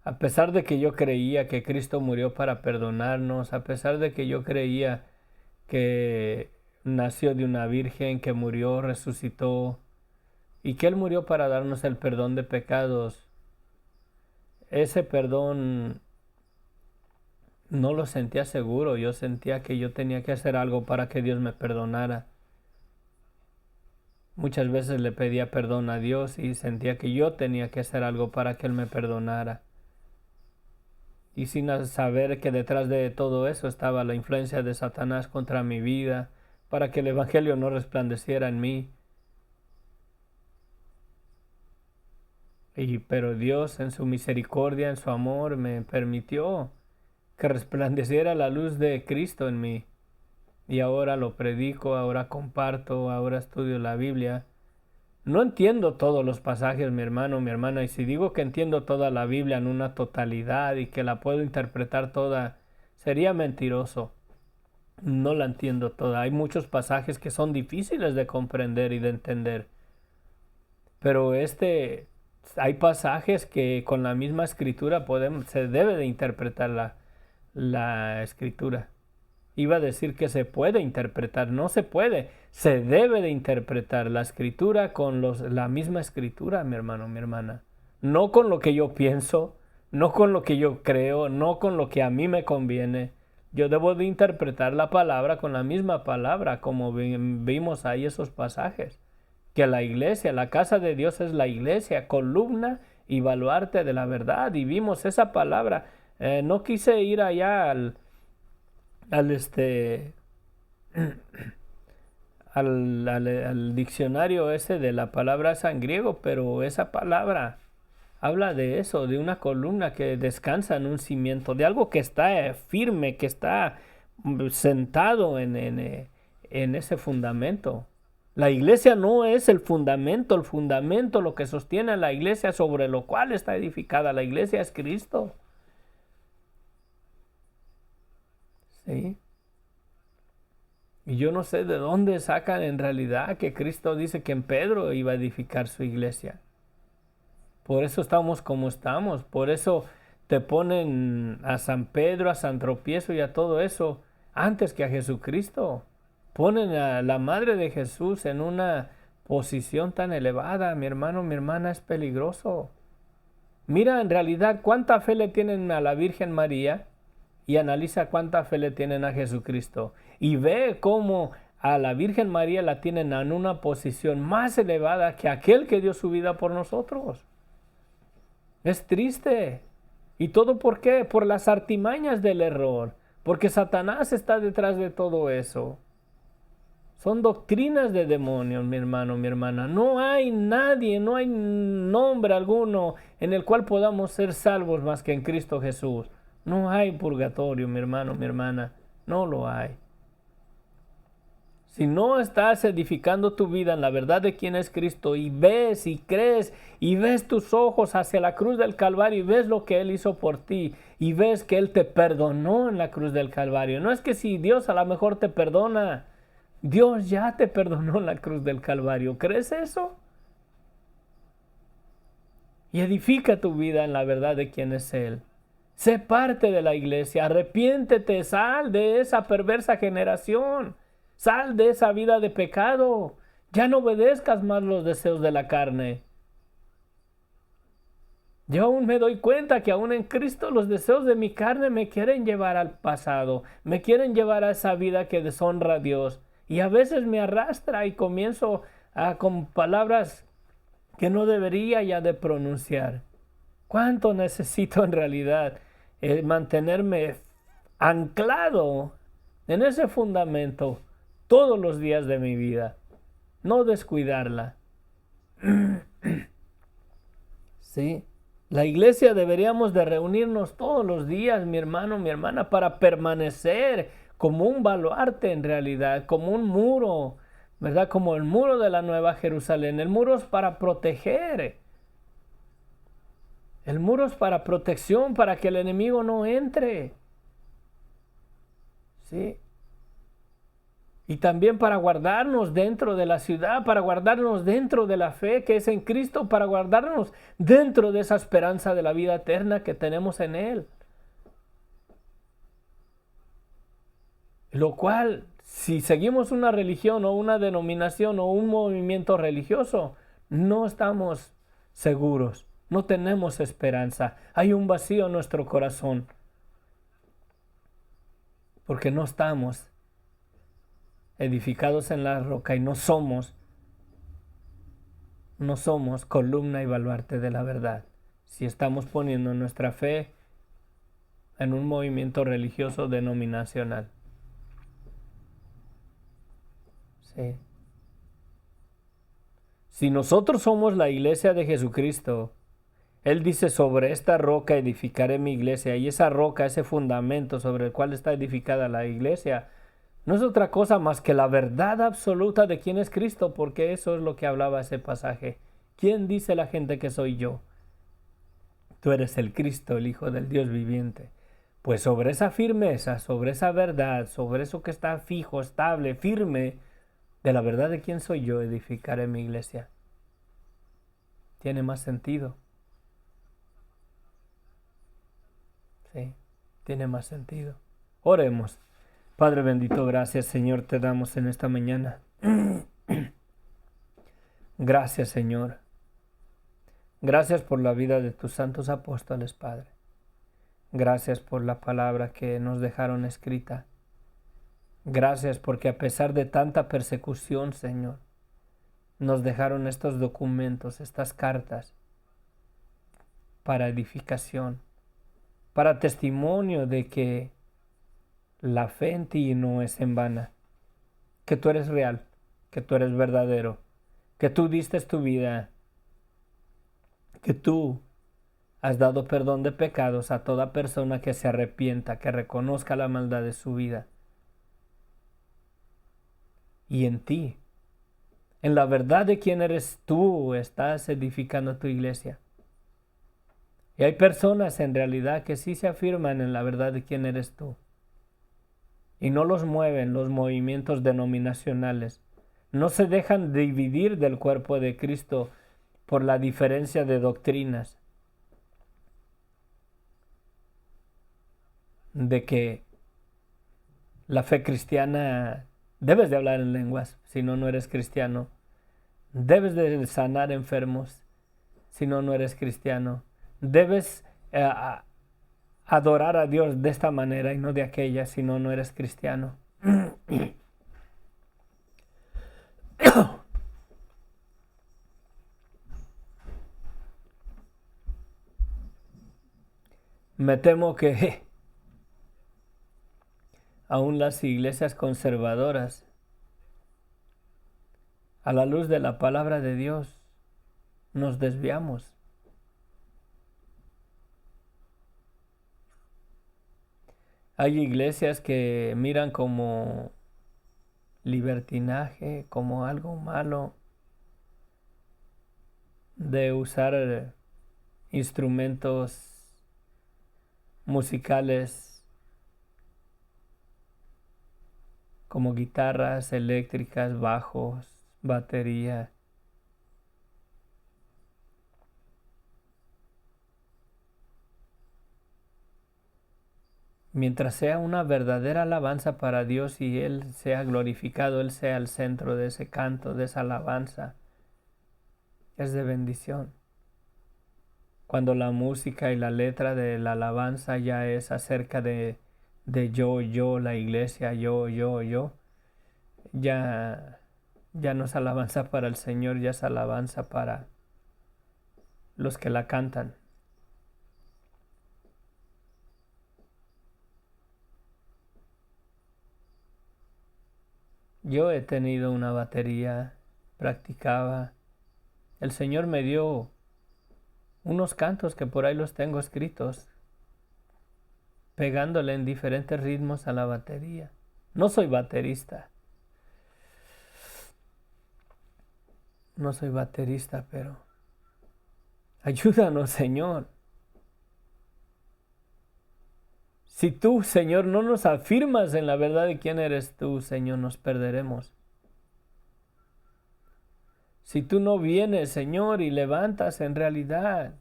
A pesar de que yo creía que Cristo murió para perdonarnos, a pesar de que yo creía que nació de una virgen, que murió, resucitó y que Él murió para darnos el perdón de pecados, ese perdón no lo sentía seguro. Yo sentía que yo tenía que hacer algo para que Dios me perdonara. Muchas veces le pedía perdón a Dios y sentía que yo tenía que hacer algo para que Él me perdonara. Y sin saber que detrás de todo eso estaba la influencia de Satanás contra mi vida, para que el Evangelio no resplandeciera en mí. Pero Dios en su misericordia, en su amor, me permitió que resplandeciera la luz de Cristo en mí. Y ahora lo predico, ahora comparto, ahora estudio la Biblia. No entiendo todos los pasajes, mi hermano, mi hermana, y si digo que entiendo toda la Biblia en una totalidad y que la puedo interpretar toda, sería mentiroso. No la entiendo toda. Hay muchos pasajes que son difíciles de comprender y de entender. Pero hay pasajes que con la misma escritura se debe de interpretar la escritura. Iba a decir que se puede interpretar, no se puede, se debe de interpretar la escritura con la misma escritura, mi hermano, mi hermana. No con lo que yo pienso, no con lo que yo creo, no con lo que a mí me conviene. Yo debo de interpretar la palabra con la misma palabra, como vimos ahí esos pasajes. Que la iglesia, la casa de Dios es la iglesia, columna y baluarte de la verdad. Y vimos esa palabra. No quise ir allá al diccionario ese de la palabra esa en griego, pero esa palabra habla de eso, de una columna que descansa en un cimiento, de algo que está firme, que está sentado en ese fundamento. La iglesia no es el fundamento, lo que sostiene a la iglesia sobre lo cual está edificada. La iglesia es Cristo. ¿Sí? Y yo no sé de dónde sacan en realidad que Cristo dice que en Pedro iba a edificar su iglesia. Por eso estamos como estamos. Por eso te ponen a San Pedro, a San Tropiezo y a todo eso antes que a Jesucristo. Ponen a la madre de Jesús en una posición tan elevada. Mi hermano, mi hermana, es peligroso. Mira en realidad cuánta fe le tienen a la Virgen María y analiza cuánta fe le tienen a Jesucristo. Y ve cómo a la Virgen María la tienen en una posición más elevada que aquel que dio su vida por nosotros. Es triste. ¿Y todo por qué? Por las artimañas del error. Porque Satanás está detrás de todo eso. Son doctrinas de demonios, mi hermano, mi hermana. No hay nadie, no hay nombre alguno en el cual podamos ser salvos más que en Cristo Jesús. No hay purgatorio, mi hermano, mi hermana. No lo hay. Si no estás edificando tu vida en la verdad de quién es Cristo y ves y crees y ves tus ojos hacia la cruz del Calvario y ves lo que Él hizo por ti y ves que Él te perdonó en la cruz del Calvario. No es que si Dios a lo mejor te perdona, Dios ya te perdonó en la cruz del Calvario. ¿Crees eso? Y edifica tu vida en la verdad de quién es Él. Sé parte de la iglesia, arrepiéntete, sal de esa perversa generación. Sal de esa vida de pecado. Ya no obedezcas más los deseos de la carne. Yo aún me doy cuenta que aún en Cristo los deseos de mi carne me quieren llevar al pasado. Me quieren llevar a esa vida que deshonra a Dios. Y a veces me arrastra y comienzo con palabras que no debería ya de pronunciar. ¿Cuánto necesito en realidad mantenerme anclado en ese fundamento todos los días de mi vida? No descuidarla. Sí. La iglesia deberíamos de reunirnos todos los días, mi hermano, mi hermana, para permanecer como un baluarte en realidad, como un muro, ¿verdad? Como el muro de la Nueva Jerusalén. El muro es para proteger. El muro es para protección, para que el enemigo no entre. ¿Sí? Y también para guardarnos dentro de la ciudad, para guardarnos dentro de la fe que es en Cristo, para guardarnos dentro de esa esperanza de la vida eterna que tenemos en Él. Lo cual, si seguimos una religión o una denominación o un movimiento religioso, no estamos seguros, no tenemos esperanza. Hay un vacío en nuestro corazón porque no estamos edificados en la roca y no somos columna y baluarte de la verdad. Si estamos poniendo nuestra fe en un movimiento religioso denominacional. Sí. Si nosotros somos la iglesia de Jesucristo, Él dice, sobre esta roca edificaré mi iglesia, y esa roca, ese fundamento sobre el cual está edificada la iglesia, no es otra cosa más que la verdad absoluta de quién es Cristo, porque eso es lo que hablaba ese pasaje. ¿Quién dice la gente que soy yo? Tú eres el Cristo, el Hijo del Dios viviente. Pues sobre esa firmeza, sobre esa verdad, sobre eso que está fijo, estable, firme, de la verdad de quién soy yo, edificaré mi iglesia. Tiene más sentido. Sí, tiene más sentido. Oremos. Padre bendito, gracias Señor te damos en esta mañana. Gracias Señor. Gracias por la vida de tus santos apóstoles, Padre. Gracias por la palabra que nos dejaron escrita. Gracias porque a pesar de tanta persecución, Señor, nos dejaron estos documentos, estas cartas, para edificación, para testimonio de que la fe en ti no es en vana, que tú eres real, que tú eres verdadero, que tú diste tu vida, que tú has dado perdón de pecados a toda persona que se arrepienta, que reconozca la maldad de su vida. Y en ti, en la verdad de quién eres tú, estás edificando tu iglesia. Y hay personas en realidad que sí se afirman en la verdad de quién eres tú. Y no los mueven los movimientos denominacionales. No se dejan dividir del cuerpo de Cristo por la diferencia de doctrinas. de que la fe cristiana debes de hablar en lenguas, si no, no eres cristiano. Debes de sanar enfermos, si no, no eres cristiano. Debes adorar a Dios de esta manera y no de aquella, si no, no eres cristiano. Me temo que aún las iglesias conservadoras, a la luz de la palabra de Dios, nos desviamos. Hay iglesias que miran como libertinaje, como algo malo de usar instrumentos musicales como guitarras eléctricas, bajos, batería. Mientras sea una verdadera alabanza para Dios y Él sea glorificado, Él sea el centro de ese canto, de esa alabanza, es de bendición. Cuando la música y la letra de la alabanza ya es acerca de yo, la iglesia, yo, ya no es alabanza para el Señor, ya es alabanza para los que la cantan. Yo he tenido una batería, practicaba. El Señor me dio unos cantos que por ahí los tengo escritos, pegándole en diferentes ritmos a la batería. No soy baterista. No soy baterista, pero ayúdanos, Señor. Si tú, Señor, no nos afirmas en la verdad de quién eres tú, Señor, nos perderemos. Si tú no vienes, Señor, y levantas en realidad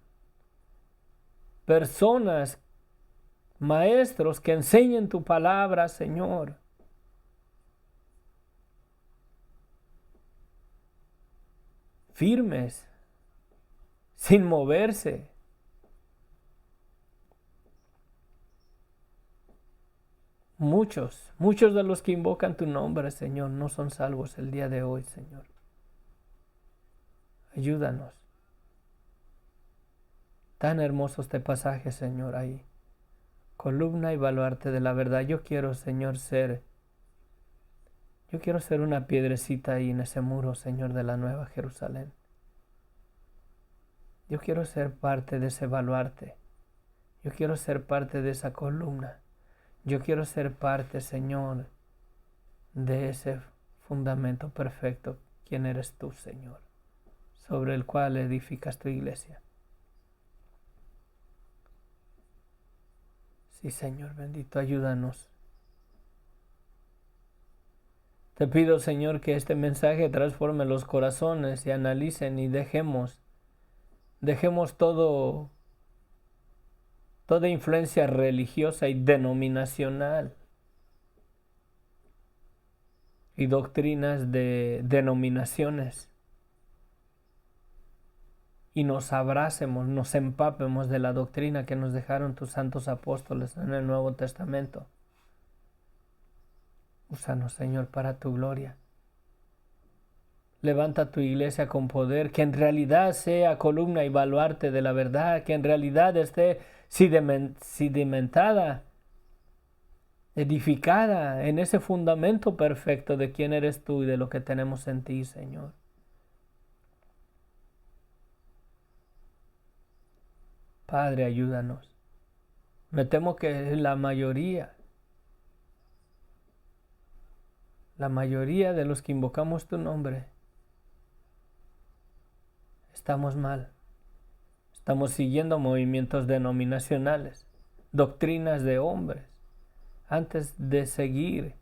personas, maestros que enseñen tu palabra, Señor, firmes, sin moverse. Muchos de los que invocan tu nombre, Señor, no son salvos el día de hoy, Señor. Ayúdanos. Tan hermoso este pasaje, Señor, ahí. Columna y baluarte de la verdad. Yo quiero, Señor, ser una piedrecita ahí en ese muro, Señor, de la Nueva Jerusalén. Yo quiero ser parte de ese baluarte. Yo quiero ser parte de esa columna. Yo quiero ser parte, Señor, de ese fundamento perfecto. ¿Quién eres tú, Señor? Sobre el cual edificas tu iglesia. Sí, Señor, bendito, ayúdanos. Te pido, Señor, que este mensaje transforme los corazones y analicen y dejemos toda influencia religiosa y denominacional y doctrinas de denominaciones y nos abracemos, nos empapemos de la doctrina que nos dejaron tus santos apóstoles en el Nuevo Testamento. Úsanos, Señor, para tu gloria. Levanta tu iglesia con poder, que en realidad sea columna y baluarte de la verdad, que en realidad esté sedimentada, edificada en ese fundamento perfecto de quién eres tú y de lo que tenemos en ti, Señor. Padre, ayúdanos. Me temo que la mayoría de los que invocamos tu nombre, estamos mal. Estamos siguiendo movimientos denominacionales, doctrinas de hombres, antes de seguir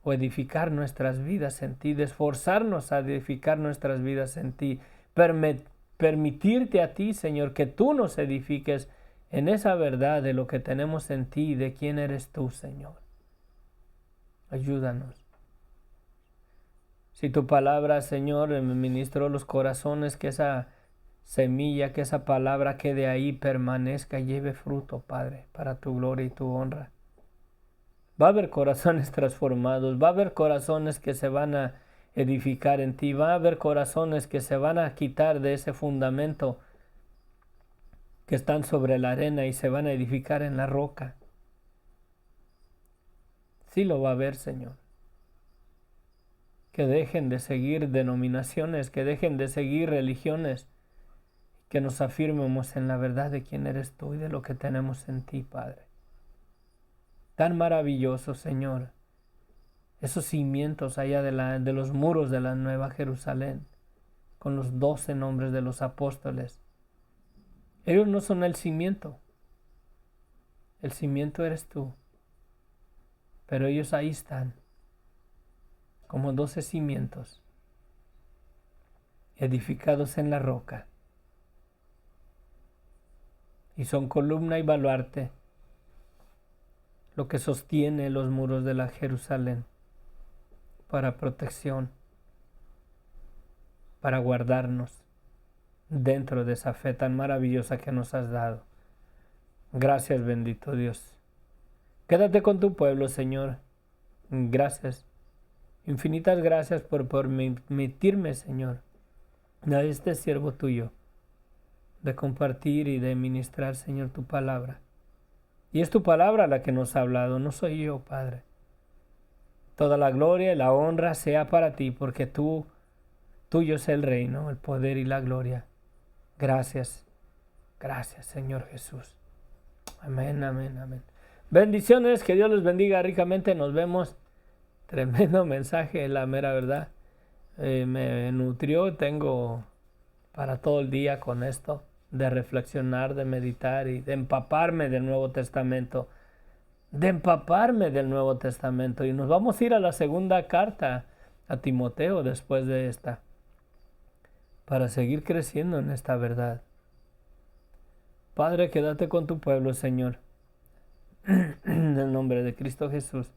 o edificar nuestras vidas en ti, de esforzarnos a edificar nuestras vidas en ti, permitirte a ti, Señor, que tú nos edifiques en esa verdad de lo que tenemos en ti, de quién eres tú, Señor. Ayúdanos. Si tu palabra, Señor, me ministró los corazones, que esa semilla, que esa palabra quede ahí, permanezca y lleve fruto, Padre, para tu gloria y tu honra. Va a haber corazones transformados, va a haber corazones que se van a edificar en ti, va a haber corazones que se van a quitar de ese fundamento que están sobre la arena y se van a edificar en la roca. Sí lo va a haber, Señor. Que dejen de seguir denominaciones, que dejen de seguir religiones, que nos afirmemos en la verdad de quién eres tú y de lo que tenemos en ti, Padre. Tan maravilloso, Señor, esos cimientos allá de los muros de la Nueva Jerusalén, con los 12 nombres de los apóstoles. Ellos no son el cimiento eres tú, pero ellos ahí están, como 12 cimientos, edificados en la roca, y son columna y baluarte, lo que sostiene los muros de la Jerusalén, para protección, para guardarnos dentro de esa fe tan maravillosa que nos has dado. Gracias, bendito Dios. Quédate con tu pueblo, Señor. Gracias. Infinitas gracias por permitirme, Señor, a este siervo tuyo, de compartir y de ministrar, Señor, tu palabra. Y es tu palabra la que nos ha hablado, no soy yo, Padre. Toda la gloria y la honra sea para ti, porque tuyo es el reino, el poder y la gloria. Gracias. Gracias, Señor Jesús. Amén, amén, amén. Bendiciones, que Dios los bendiga ricamente. Nos vemos. Tremendo mensaje, la mera verdad. Me nutrió, tengo para todo el día con esto, de reflexionar, de meditar y de empaparme del Nuevo Testamento. Y nos vamos a ir a la segunda carta a Timoteo después de esta, para seguir creciendo en esta verdad. Padre, quédate con tu pueblo, Señor, en el nombre de Cristo Jesús.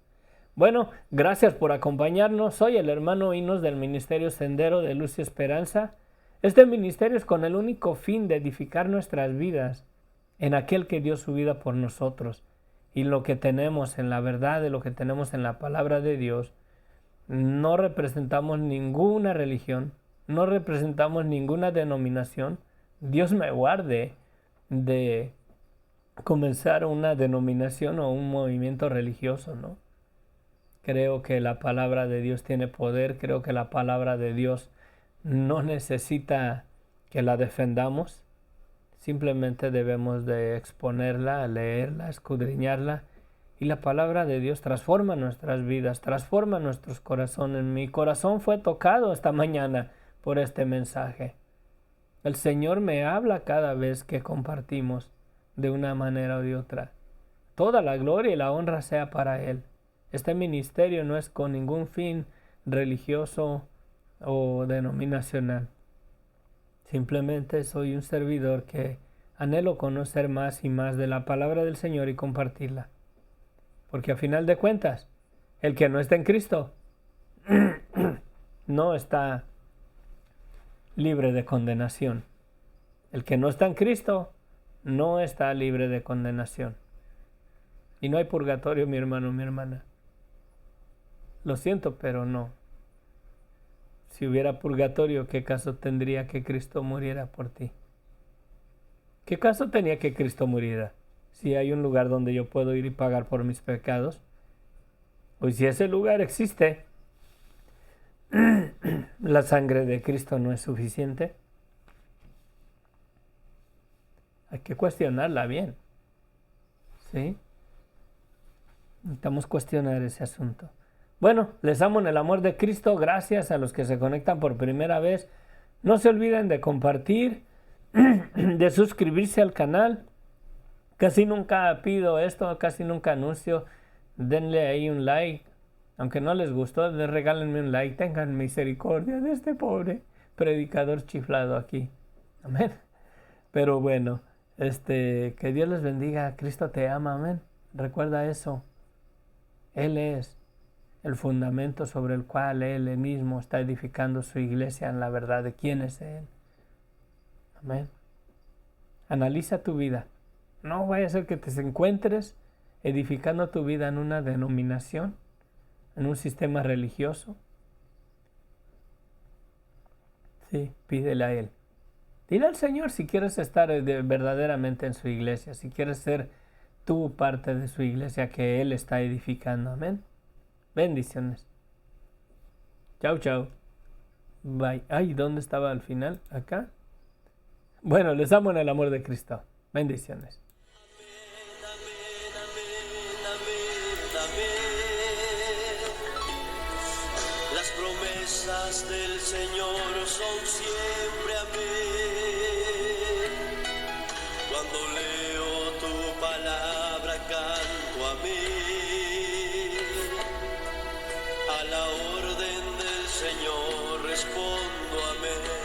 Bueno, gracias por acompañarnos. Soy el hermano Inos del Ministerio Sendero de Luz y Esperanza. Este ministerio es con el único fin de edificar nuestras vidas en aquel que dio su vida por nosotros. Y lo que tenemos en la verdad, de lo que tenemos en la palabra de Dios, no representamos ninguna religión, no representamos ninguna denominación. Dios me guarde de comenzar una denominación o un movimiento religioso, ¿no? Creo que la palabra de Dios tiene poder, creo que la palabra de Dios no necesita que la defendamos, simplemente debemos de exponerla, leerla, escudriñarla, y la palabra de Dios transforma nuestras vidas, transforma nuestros corazones. Mi corazón fue tocado esta mañana por este mensaje. El Señor me habla cada vez que compartimos de una manera o de otra. Toda la gloria y la honra sea para Él. Este ministerio no es con ningún fin religioso o denominacional. Simplemente soy un servidor que anhelo conocer más y más de la palabra del Señor y compartirla. Porque a final de cuentas, el que no está en Cristo no está libre de condenación. El que no está en Cristo no está libre de condenación. Y no hay purgatorio, mi hermano, mi hermana. Lo siento, pero no. Si hubiera purgatorio, ¿qué caso tendría que Cristo muriera por ti? ¿Qué caso tenía que Cristo muriera? Si hay un lugar donde yo puedo ir y pagar por mis pecados, pues si ese lugar existe, ¿la sangre de Cristo no es suficiente? Hay que cuestionarla bien, ¿sí? Necesitamos cuestionar ese asunto. Bueno, les amo en el amor de Cristo. Gracias a los que se conectan por primera vez. No se olviden de compartir, de suscribirse al canal. Casi nunca pido esto, casi nunca anuncio. Denle ahí un like. Aunque no les gustó, regálenme un like. Tengan misericordia de este pobre predicador chiflado aquí. Amén. Pero bueno, Que Dios les bendiga. Cristo te ama, amén. Recuerda eso. Él es el fundamento sobre el cual Él mismo está edificando su iglesia en la verdad de quién es Él. Amén. Analiza tu vida. No vaya a ser que te encuentres edificando tu vida en una denominación, en un sistema religioso. Sí, pídele a Él. Dile al Señor si quieres estar verdaderamente en su iglesia, si quieres ser tú parte de su iglesia que Él está edificando. Amén. Bendiciones. Chau, chau. Bye. Ay, ¿dónde estaba al final? ¿Acá? Bueno, les amo en el amor de Cristo. Bendiciones. Las promesas del Señor son siempre amén. Cuando leo tu palabra canto amén. A la orden del Señor respondo amén.